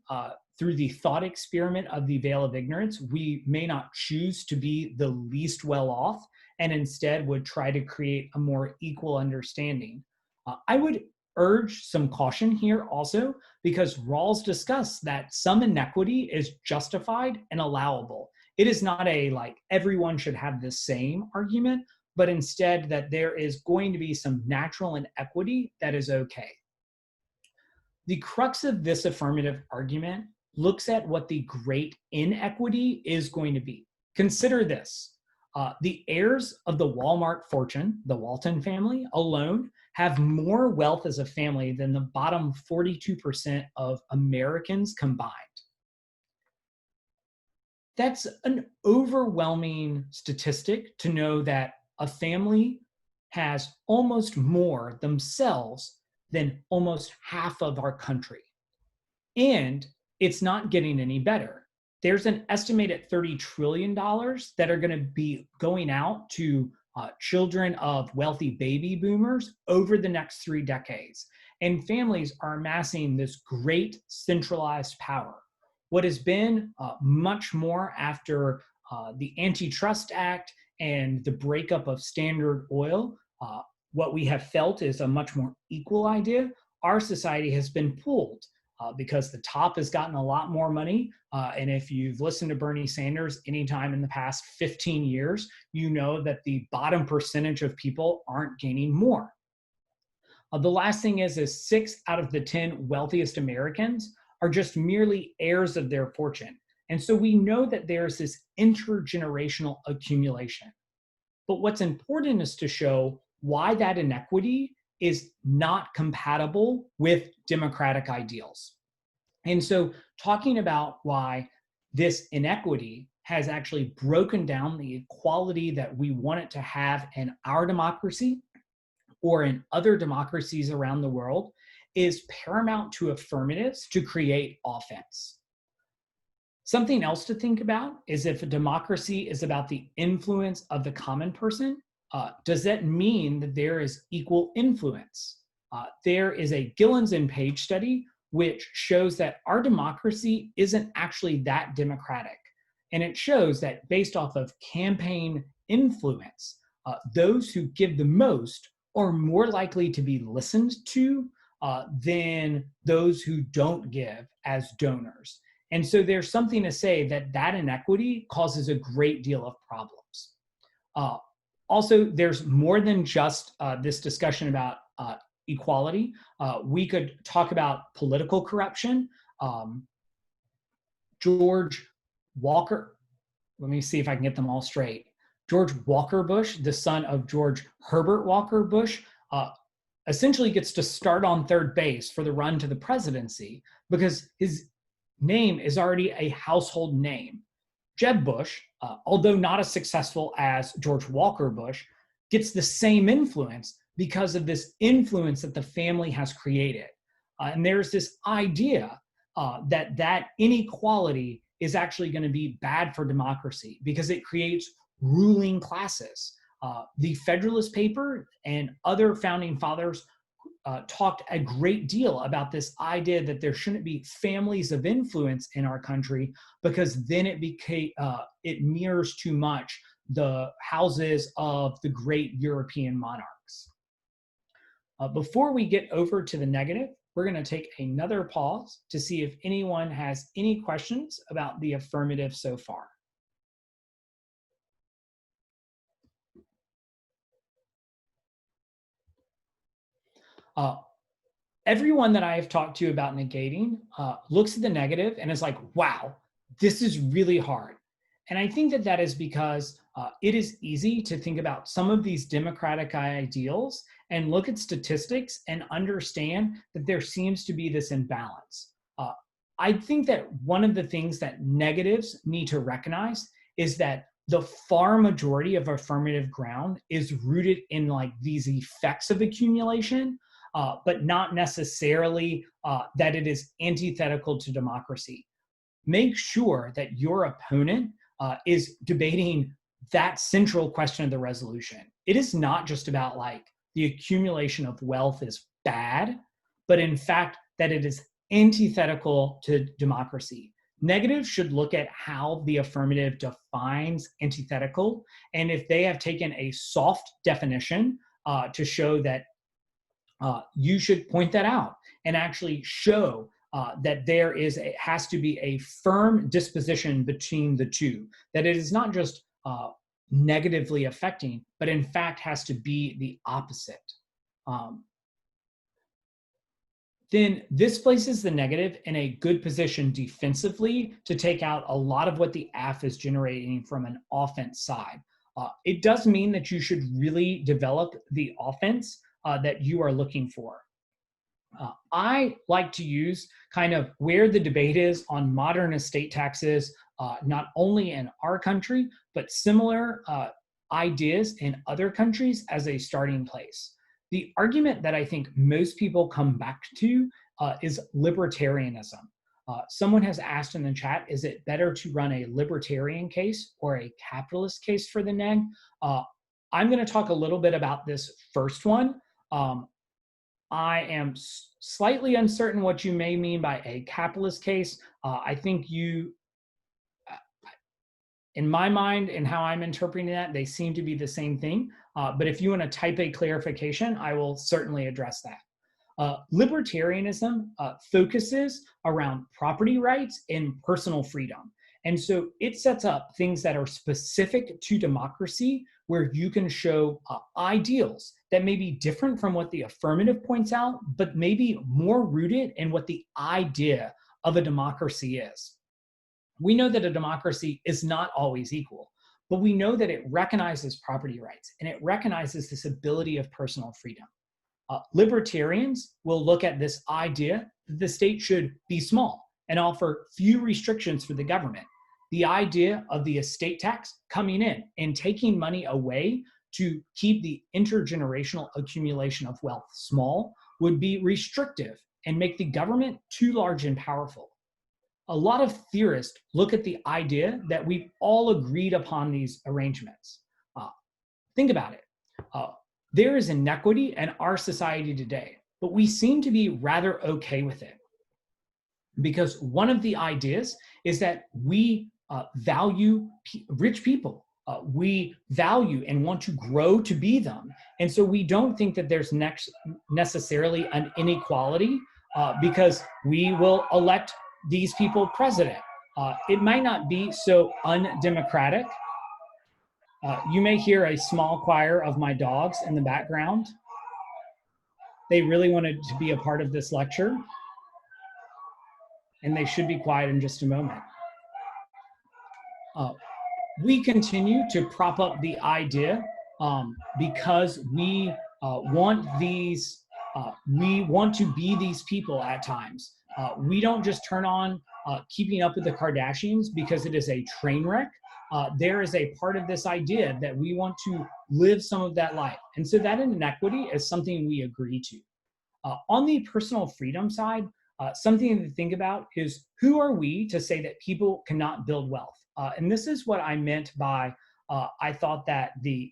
through the thought experiment of the veil of ignorance, we may not choose to be the least well off and instead would try to create a more equal understanding. I would urge some caution here also, because Rawls discussed that some inequity is justified and allowable. It is not a like everyone should have the same argument, but instead that there is going to be some natural inequity that is okay. The crux of this affirmative argument looks at what the great inequity is going to be. Consider this. The heirs of the Walmart fortune, the Walton family alone, have more wealth as a family than the bottom 42% of Americans combined. That's an overwhelming statistic to know that a family has almost more themselves than almost half of our country. And it's not getting any better. There's an estimated $30 trillion that are going to be going out to children of wealthy baby boomers over the next 3 decades. And families are amassing this great centralized power. What has been much more after the Antitrust Act and the breakup of Standard Oil, what we have felt is a much more equal idea. Our society has been pulled because the top has gotten a lot more money. And if you've listened to Bernie Sanders anytime in the past 15 years, you know that the bottom percentage of people aren't gaining more. The last thing is 6 out of the 10 wealthiest Americans are just merely heirs of their fortune. And so we know that there's this intergenerational accumulation. But what's important is to show why that inequity is not compatible with democratic ideals. And so talking about why this inequity has actually broken down the equality that we want it to have in our democracy or in other democracies around the world is paramount to affirmatives to create offense. Something else to think about is if a democracy is about the influence of the common person, does that mean that there is equal influence? There is a Gillens and Page study which shows that our democracy isn't actually that democratic. And it shows that based off of campaign influence, those who give the most are more likely to be listened to than those who don't give as donors. And so there's something to say that that inequity causes a great deal of problems. Also, there's more than just this discussion about equality. We could talk about political corruption. George Walker, let me see if I can get them all straight. George Walker Bush, the son of George Herbert Walker Bush, essentially gets to start on third base for the run to the presidency because his name is already a household name. Jeb Bush, although not as successful as George Walker Bush, gets the same influence because of this influence that the family has created. And there's this idea that inequality is actually going to be bad for democracy because it creates ruling classes. The Federalist Paper and other founding fathers talked a great deal about this idea that there shouldn't be families of influence in our country because then it mirrors too much the houses of the great European monarchs. Before we get over to the negative, we're going to take another pause to see if anyone has any questions about the affirmative so far. Everyone that I have talked to about negating looks at the negative and is like, wow, this is really hard. And I think that that is because it is easy to think about some of these democratic ideals and look at statistics and understand that there seems to be this imbalance. I think that one of the things that negatives need to recognize is that the far majority of affirmative ground is rooted in like these effects of accumulation, but not necessarily that it is antithetical to democracy. Make sure that your opponent is debating that central question of the resolution. It is not just about like the accumulation of wealth is bad, but in fact that it is antithetical to democracy. Negative should look at how the affirmative defines antithetical, and if they have taken a soft definition to show that you should point that out and actually show that there has to be a firm disposition between the two, that it is not just negatively affecting, but in fact has to be the opposite. Then this places the negative in a good position defensively to take out a lot of what the AF is generating from an offense side. It does mean that you should really develop the offense that you are looking for. I like to use kind of where the debate is on modern estate taxes, not only in our country, but similar ideas in other countries as a starting place. The argument that I think most people come back to is libertarianism. Someone has asked in the chat, is it better to run a libertarian case or a capitalist case for the neg? I'm going to talk a little bit about this first one. I am slightly uncertain what you may mean by a capitalist case. I think in my mind and how I'm interpreting that, they seem to be the same thing. But if you want to type a clarification, I will certainly address that. Libertarianism focuses around property rights and personal freedom. And so it sets up things that are specific to democracy, where you can show ideals that may be different from what the affirmative points out, but maybe more rooted in what the idea of a democracy is. We know that a democracy is not always equal, but we know that it recognizes property rights and it recognizes this ability of personal freedom. Libertarians will look at this idea that the state should be small and offer few restrictions for the government. The idea of the estate tax coming in and taking money away to keep the intergenerational accumulation of wealth small would be restrictive and make the government too large and powerful. A lot of theorists look at the idea that we've all agreed upon these arrangements. Think about it. There is inequity in our society today, but we seem to be rather okay with it. Because one of the ideas is that we value rich people. We value and want to grow to be them. And so we don't think that there's necessarily an inequality because we will elect these people president. It might not be so undemocratic. You may hear a small choir of my dogs in the background. They really wanted to be a part of this lecture, and they should be quiet in just a moment. We continue to prop up the idea because we want to be these people at times. We don't just turn on Keeping Up with the Kardashians because it is a train wreck. There is a part of this idea that we want to live some of that life. And so that inequity is something we agree to. On the personal freedom side, something to think about is, who are we to say that people cannot build wealth? And this is what I meant by, I thought that the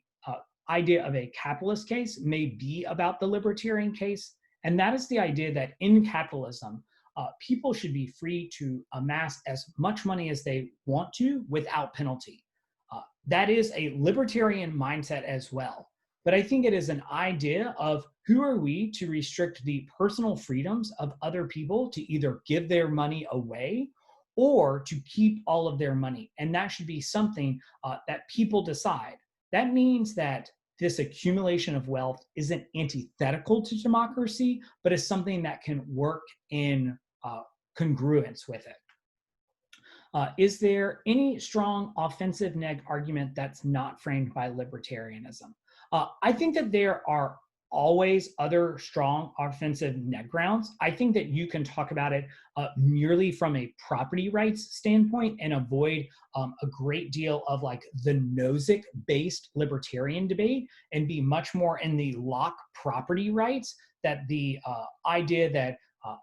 idea of a capitalist case may be about the libertarian case. And that is the idea that in capitalism, people should be free to amass as much money as they want to without penalty. That is a libertarian mindset as well. But I think it is an idea of, who are we to restrict the personal freedoms of other people to either give their money away or to keep all of their money. And that should be something that people decide. That means that this accumulation of wealth isn't antithetical to democracy, but is something that can work in congruence with it. Is there any strong offensive neg argument that's not framed by libertarianism? I think that there are always other strong offensive neg grounds. I think that you can talk about it merely from a property rights standpoint and avoid a great deal of like the Nozick-based libertarian debate and be much more in the Locke property rights, that the idea that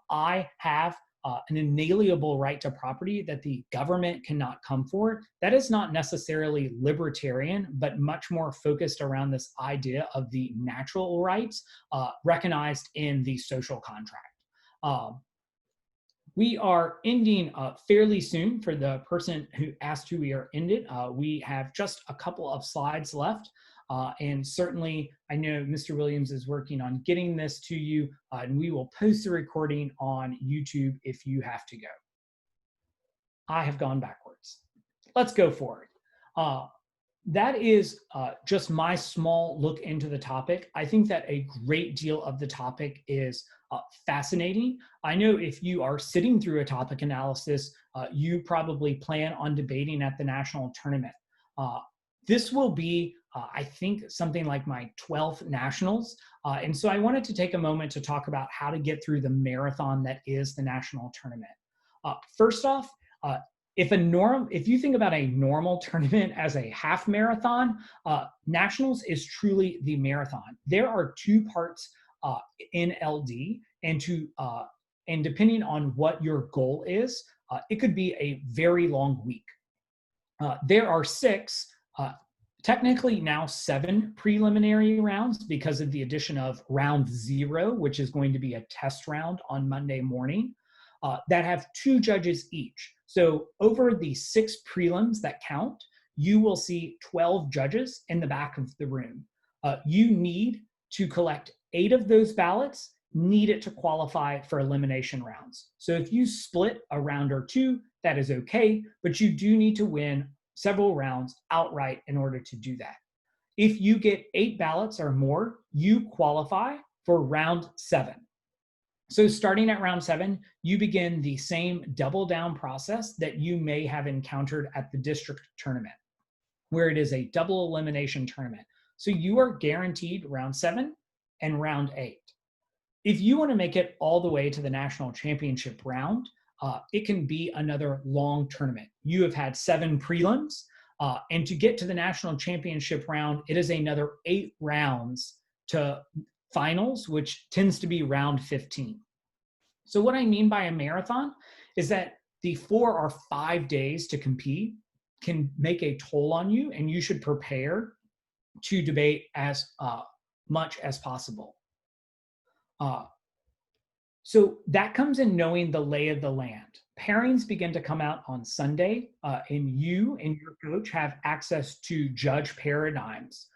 I have an inalienable right to property that the government cannot come for. That is not necessarily libertarian, but much more focused around this idea of the natural rights recognized in the social contract. We are ending fairly soon. For the person who asked who we are ended, we have just a couple of slides left. And certainly, I know Mr. Williams is working on getting this to you, and we will post the recording on YouTube if you have to go. I have gone backwards. Let's go forward. That is just my small look into the topic. I think that a great deal of the topic is fascinating. I know if you are sitting through a topic analysis, you probably plan on debating at the national tournament. This will be, I think, something like my 12th nationals. And so I wanted to take a moment to talk about how to get through the marathon that is the national tournament. First off, if you think about a normal tournament as a half marathon, nationals is truly the marathon. There are 2 parts in LD, and depending on what your goal is, it could be a very long week. There are 6, technically now 7 preliminary rounds because of the addition of round 0, which is going to be a test round on Monday morning, that have 2 judges each. So over the 6 prelims that count, you will see 12 judges in the back of the room. You need to collect 8 of those ballots needed to qualify for elimination rounds. So if you split a round or 2, that is okay, but you do need to win several rounds outright in order to do that. If you get 8 ballots or more, you qualify for round 7. So starting at round 7, you begin the same double down process that you may have encountered at the district tournament, where it is a double elimination tournament. So you are guaranteed round 7 and round 8. If you want to make it all the way to the national championship round, it can be another long tournament. You have had 7 prelims, and to get to the national championship round, it is another 8 rounds to finals, which tends to be round 15. So what I mean by a marathon is that the 4 or 5 days to compete can make a toll on you, and you should prepare to debate as much as possible. So that comes in knowing the lay of the land. Pairings begin to come out on Sunday, and you and your coach have access to judge paradigms.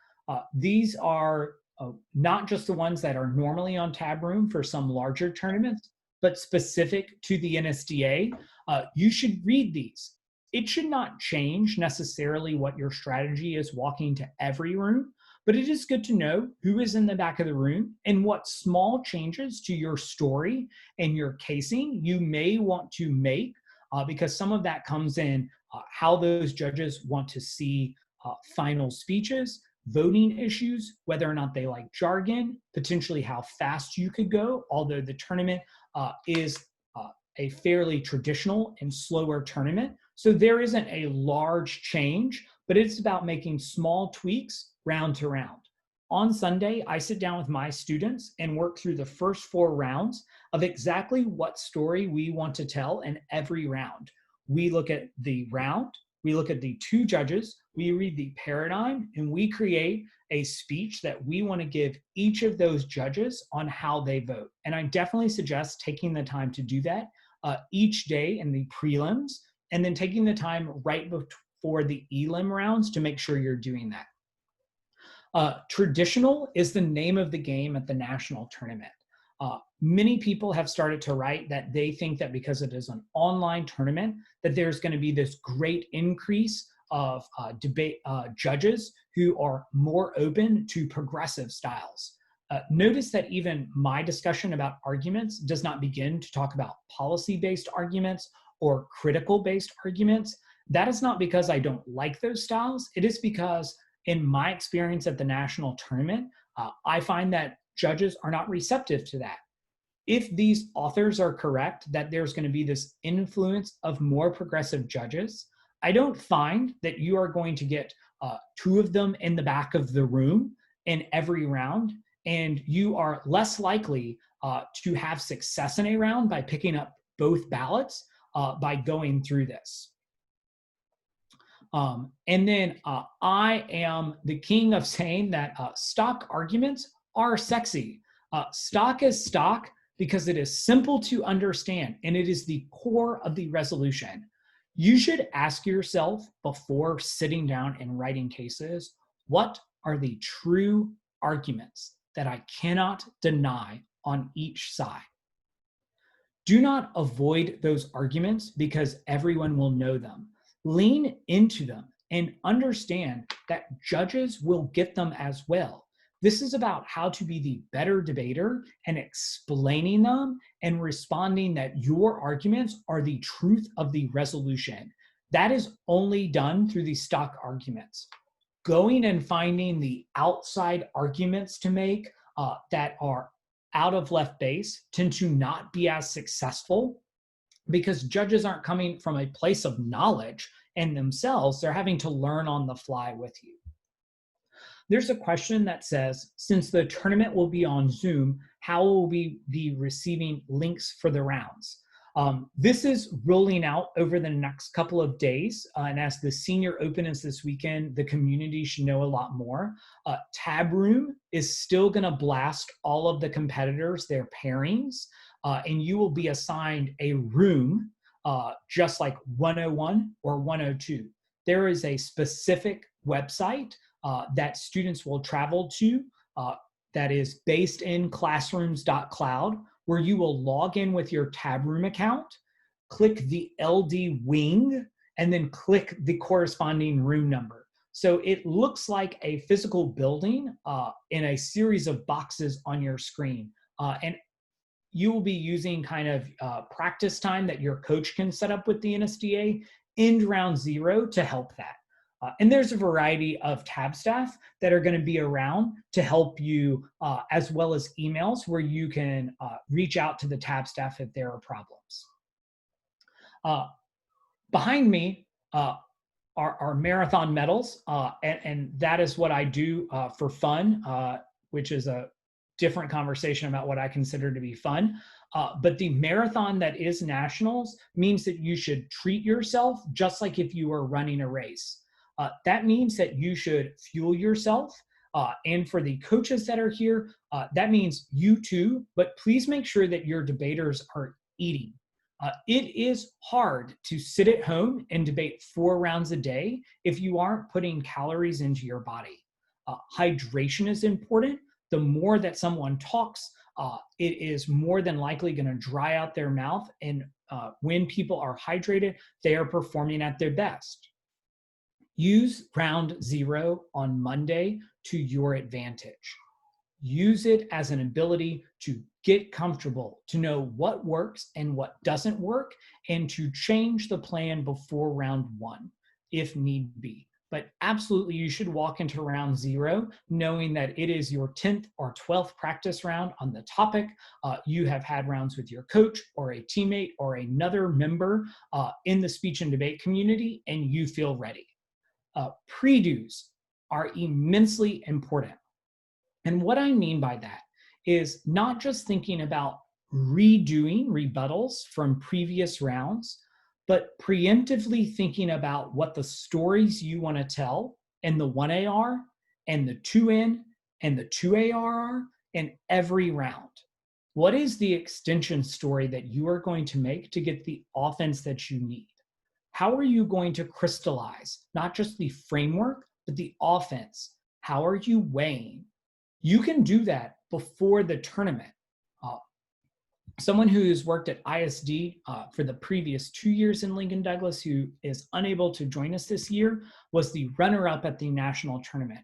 These are not just the ones that are normally on tab room for some larger tournaments, but specific to the NSDA. You should read these. It should not change necessarily what your strategy is walking to every room, but it is good to know who is in the back of the room and what small changes to your story and your casing you may want to make, because some of that comes in how those judges want to see final speeches, voting issues, whether or not they like jargon, potentially how fast you could go, although the tournament is a fairly traditional and slower tournament. So there isn't a large change, but it's about making small tweaks round to round. On Sunday, I sit down with my students and work through the first 4 rounds of exactly what story we want to tell in every round. We look at the round, we look at the 2 judges, we read the paradigm, and we create a speech that we want to give each of those judges on how they vote. And I definitely suggest taking the time to do that each day in the prelims, and then taking the time right before the elim rounds to make sure you're doing that. Traditional is the name of the game at the national tournament. Many people have started to write that they think that because it is an online tournament, that there's going to be this great increase of debate judges who are more open to progressive styles. Notice that even my discussion about arguments does not begin to talk about policy-based arguments or critical-based arguments. That is not because I don't like those styles. It is because in my experience at the national tournament, I find that judges are not receptive to that. If these authors are correct, that there's going to be this influence of more progressive judges, I don't find that you are going to get 2 of them in the back of the room in every round, and you are less likely to have success in a round by picking up both ballots by going through this. And then I am the king of saying that stock arguments are sexy. Stock is stock. because it is simple to understand and it is the core of the resolution. You should ask yourself before sitting down and writing cases, what are the true arguments that I cannot deny on each side? Do not avoid those arguments because everyone will know them. Lean into them and understand that judges will get them as well. This is about how to be the better debater and explaining them and responding that your arguments are the truth of the resolution. That is only done through the stock arguments. Going and finding the outside arguments to make that are out of left base tend to not be as successful because judges aren't coming from a place of knowledge and themselves, they're having to learn on the fly with you. There's a question that says, since the tournament will be on Zoom, how will we be receiving links for the rounds? This is rolling out over the next couple of days. And as the Senior Open is this weekend, the community should know a lot more. Tab Room is still going to blast all of the competitors, their pairings, and you will be assigned a room just like 101 or 102. There is a specific website that students will travel to that is based in classrooms.cloud, where you will log in with your Tab Room account, click the LD wing, and then click the corresponding room number. So it looks like a physical building in a series of boxes on your screen. And you will be using kind of practice time that your coach can set up with the NSDA end round zero to help that. And there's a variety of tab staff that are going to be around to help you, as well as emails where you can reach out to the tab staff if there are problems. Behind me are marathon medals, and that is what I do for fun, which is a different conversation about what I consider to be fun. But the marathon that is nationals means that you should treat yourself just like if you were running a race. That means that you should fuel yourself. And for the coaches that are here, that means you too, but please make sure that your debaters are eating. It is hard to sit at home and debate 4 rounds a day if you aren't putting calories into your body. Hydration is important. The more that someone talks, it is more than likely going to dry out their mouth. And when people are hydrated, they are performing at their best. Use round 0 on Monday to your advantage. Use it as an ability to get comfortable, to know what works and what doesn't work, and to change the plan before round 1 if need be. But absolutely, you should walk into round 0 knowing that it is your 10th or 12th practice round on the topic. You have had rounds with your coach or a teammate or another member in the speech and debate community, and you feel ready. Pre-dos are immensely important. And what I mean by that is not just thinking about redoing rebuttals from previous rounds, but preemptively thinking about what the stories you want to tell in the 1AR and the 2N and the 2AR are in every round. What is the extension story that you are going to make to get the offense that you need? How are you going to crystallize not just the framework, but the offense? How are you weighing? You can do that before the tournament. Someone who's worked at ISD for the previous 2 years in Lincoln Douglas, who is unable to join us this year, was the runner-up at the national tournament.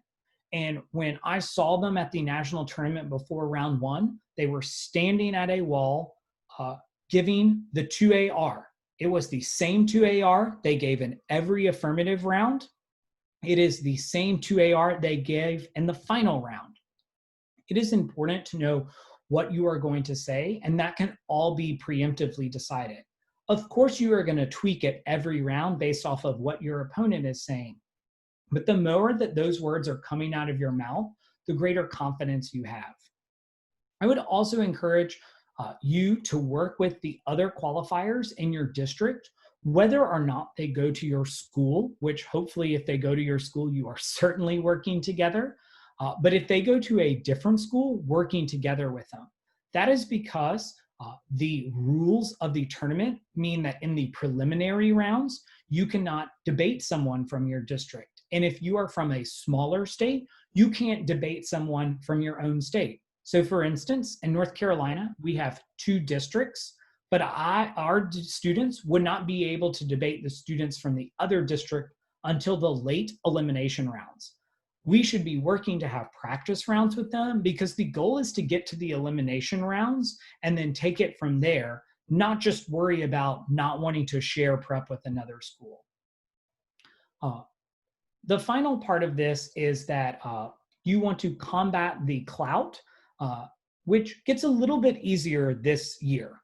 And when I saw them at the national tournament before round 1, they were standing at a wall giving the 2AR. It was the same 2AR they gave in every affirmative round. It is the same 2AR they gave in the final round. It is important to know what you are going to say, and that can all be preemptively decided. Of course, you are going to tweak it every round based off of what your opponent is saying. But the more that those words are coming out of your mouth, the greater confidence you have. I would also encourage you to work with the other qualifiers in your district, whether or not they go to your school, which hopefully if they go to your school, you are certainly working together. But if they go to a different school, working together with them. That is because The rules of the tournament mean that in the preliminary rounds, you cannot debate someone from your district. And if you are from a smaller state, you can't debate someone from your own state. So for instance, in North Carolina, we have 2 districts, but our students would not be able to debate the students from the other district until the late elimination rounds. We should be working to have practice rounds with them because the goal is to get to the elimination rounds and then take it from there, not just worry about not wanting to share prep with another school. The final part of this is that you want to combat the clout, which gets a little bit easier this year.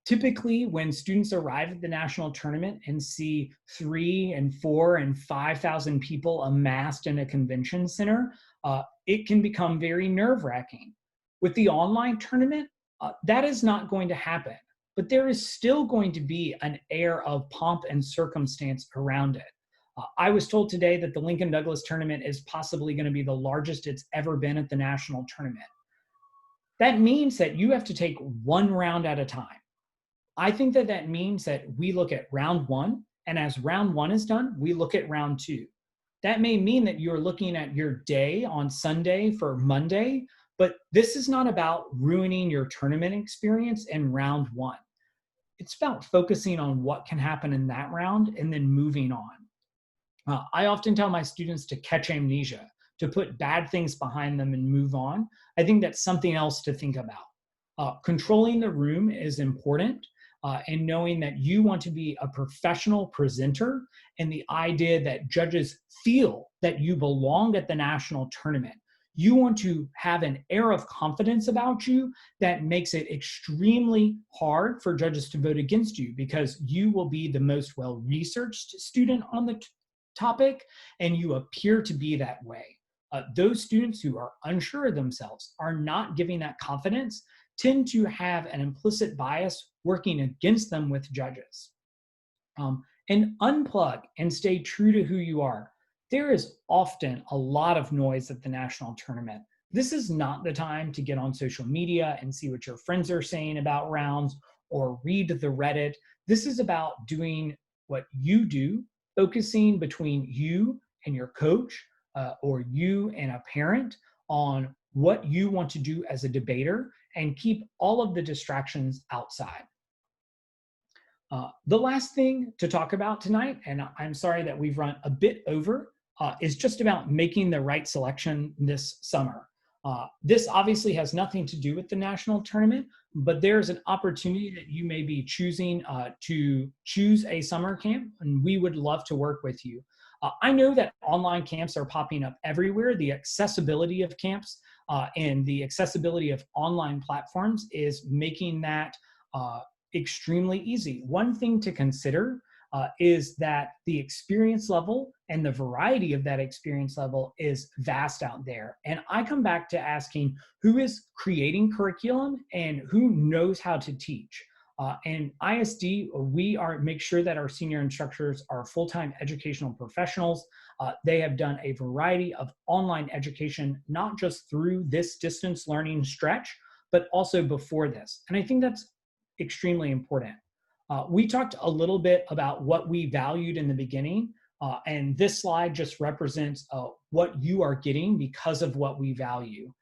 Typically, when students arrive at the national tournament and see 3,000 and 4,000 and 5,000 people amassed in a convention center, it can become very nerve-wracking. With the online tournament, that is not going to happen, but there is still going to be an air of pomp and circumstance around it. I was told today that the Lincoln Douglas tournament is possibly going to be the largest it's ever been at the national tournament. That means that you have to take one round at a time. I think that that means that we look at round 1, and as round 1 is done, we look at round 2. That may mean that you're looking at your day on Sunday for Monday, but this is not about ruining your tournament experience in round 1. It's about focusing on what can happen in that round and then moving on. I often tell my students to catch amnesia, to put bad things behind them and move on. I think that's something else to think about. Controlling the room is important, and knowing that you want to be a professional presenter, and the idea that judges feel that you belong at the national tournament. You want to have an air of confidence about you that makes it extremely hard for judges to vote against you because you will be the most well-researched student on the topic, and you appear to be that way. Those students who are unsure of themselves, are not giving that confidence, tend to have an implicit bias working against them with judges. And unplug and stay true to who you are. There is often a lot of noise at the national tournament. This is not the time to get on social media and see what your friends are saying about rounds or read the Reddit. This is about doing what you do, focusing between you and your coach or you and a parent on what you want to do as a debater and keep all of the distractions outside. The last thing to talk about tonight, and I'm sorry that we've run a bit over, is just about making the right selection this summer. This obviously has nothing to do with the national tournament, but there's an opportunity that you may be choosing to choose a summer camp, and we would love to work with you. I know that online camps are popping up everywhere. The accessibility of camps and the accessibility of online platforms is making that extremely easy. One thing to consider is that the experience level and the variety of that experience level is vast out there. And I come back to asking who is creating curriculum and who knows how to teach. And ISD, we make sure that our senior instructors are full-time educational professionals. They have done a variety of online education, not just through this distance learning stretch, but also before this. And I think that's extremely important. We talked a little bit about what we valued in the beginning, and this slide just represents what you are getting because of what we value.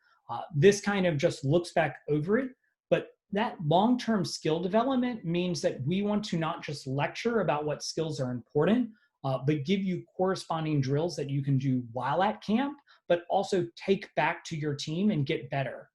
This kind of just looks back over it, but that long-term skill development means that we want to not just lecture about what skills are important, but give you corresponding drills that you can do while at camp, but also take back to your team and get better.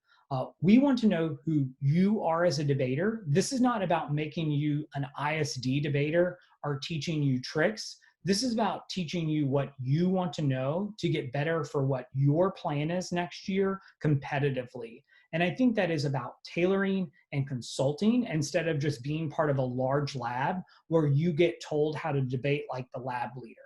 We want to know who you are as a debater. This is not about making you an ISD debater or teaching you tricks. This is about teaching you what you want to know to get better for what your plan is next year competitively. And I think that is about tailoring and consulting instead of just being part of a large lab where you get told how to debate like the lab leader.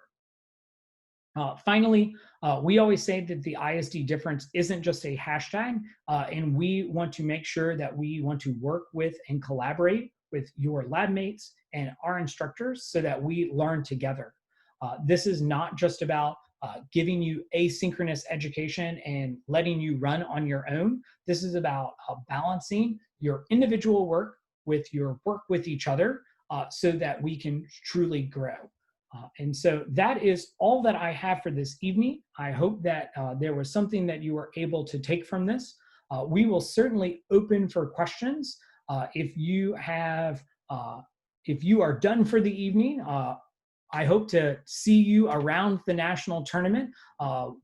Finally, we always say that the ISD difference isn't just a hashtag, and we want to make sure that we want to work with and collaborate with your lab mates and our instructors so that we learn together. This is not just about giving you asynchronous education and letting you run on your own. This is about balancing your individual work with your work with each other so that we can truly grow. And so that is all that I have for this evening. I hope that there was something that you were able to take from this. We will certainly open for questions. If you are done for the evening, I hope to see you around the national tournament.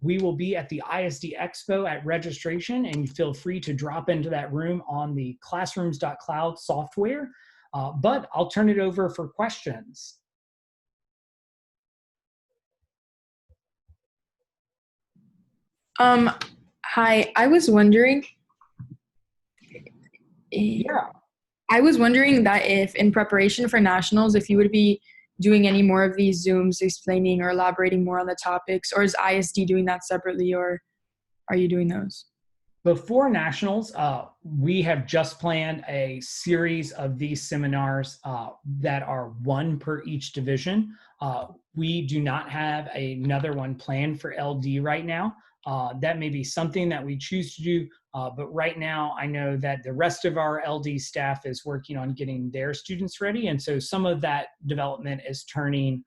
We will be at the ISD Expo at registration, and feel free to drop into that room on the classrooms.cloud software. But I'll turn it over for questions. Hi, I was wondering. Yeah. I was wondering that if in preparation for nationals, if you would be doing any more of these Zooms explaining or elaborating more on the topics, or is ISD doing that separately, or are you doing those? Before nationals, we have just planned a series of these seminars that are one per each division. We do not have another one planned for LD right now. That may be something that we choose to do, but right now I know that the rest of our LD staff is working on getting their students ready, and so some of that development is turning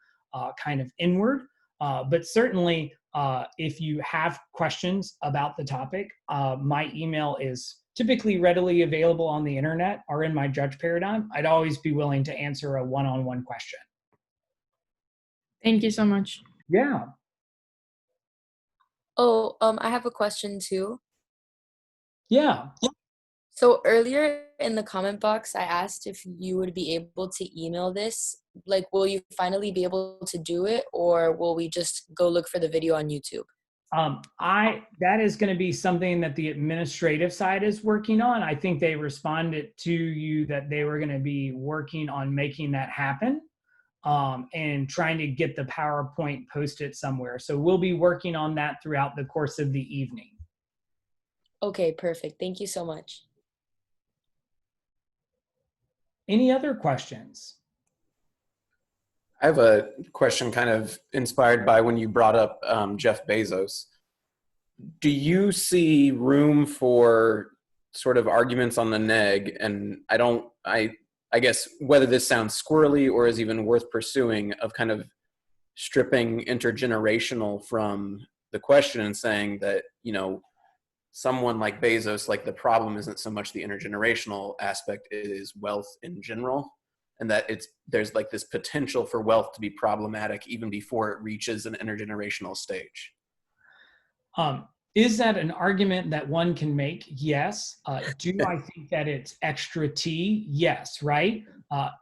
kind of inward. But certainly, if you have questions about the topic, my email is typically readily available on the internet or in my judge paradigm. I'd always be willing to answer a one-on-one question. Thank you so much. Yeah. Oh, I have a question too. Yeah. So earlier in the comment box, I asked if you would be able to email this. Like, will you finally be able to do it, or will we just go look for the video on YouTube? That is going to be something that the administrative side is working on. I think they responded to you that they were going to be working on making that happen and trying to get the PowerPoint posted somewhere. So we'll be working on that throughout the course of the evening. Okay, perfect. Thank you so much. Any other questions? I have a question kind of inspired by when you brought up Jeff Bezos. Do you see room for sort of arguments on the neg? And I guess whether this sounds squirrely or is even worth pursuing, of kind of stripping intergenerational from the question and saying that, you know, someone like Bezos, like the problem isn't so much the intergenerational aspect, it is wealth in general. And that there's like this potential for wealth to be problematic even before it reaches an intergenerational stage. Is that an argument that one can make? Yes. Do I think that it's extra T? Yes, right?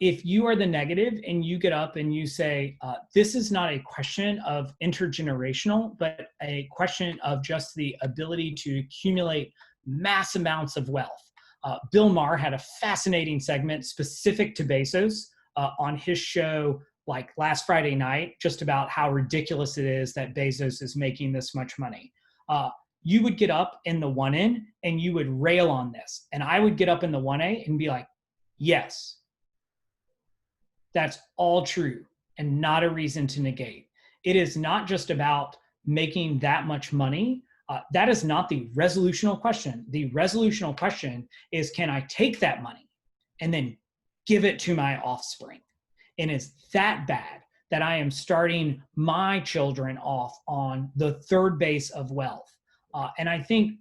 If you are the negative and you get up and you say, this is not a question of intergenerational, but a question of just the ability to accumulate mass amounts of wealth. Bill Maher had a fascinating segment specific to Bezos on his show like last Friday night, just about how ridiculous it is that Bezos is making this much money. You would get up in the 1N and you would rail on this. And I would get up in the 1A and be like, yes, that's all true and not a reason to negate. It is not just about making that much money. That is not the resolutional question. The resolutional question is, can I take that money and then give it to my offspring? And it's that bad that I am starting my children off on the third base of wealth. And I think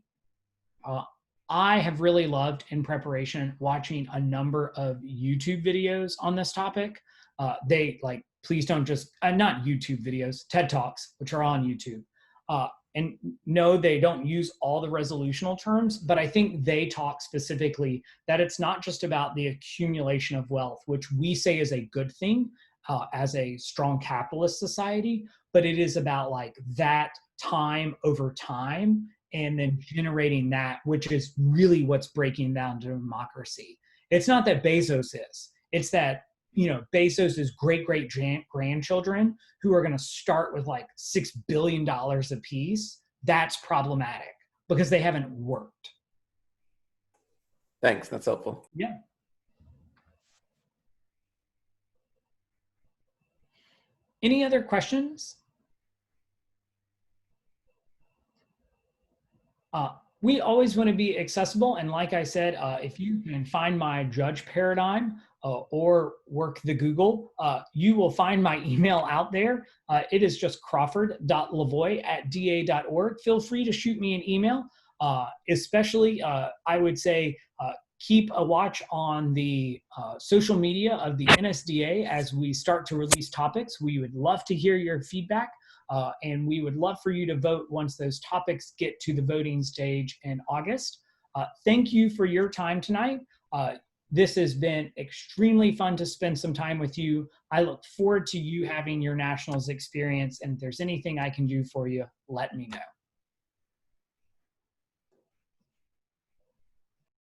I have really loved in preparation watching a number of YouTube videos on this topic. They like, please don't just, not YouTube videos, TED Talks, which are on YouTube. And no, they don't use all the resolutional terms, but I think they talk specifically that it's not just about the accumulation of wealth, which we say is a good thing as a strong capitalist society, but it is about like that time over time and then generating that, which is really what's breaking down democracy. It's not that Bezos is, it's that, you know, Bezos's great-great-grandchildren who are going to start with like $6 billion a piece. That's problematic because they haven't worked. Thanks, that's helpful. Yeah. Any other questions? We always want to be accessible. And like I said, if you can find my judge paradigm or work the Google, you will find my email out there. It is just crawford.leavoy@da.org. Feel free to shoot me an email. Especially, I would say, keep a watch on the social media of the NSDA as we start to release topics. We would love to hear your feedback. And we would love for you to vote once those topics get to the voting stage in August. Thank you for your time tonight. This has been extremely fun to spend some time with you. I look forward to you having your nationals experience. And if there's anything I can do for you, let me know.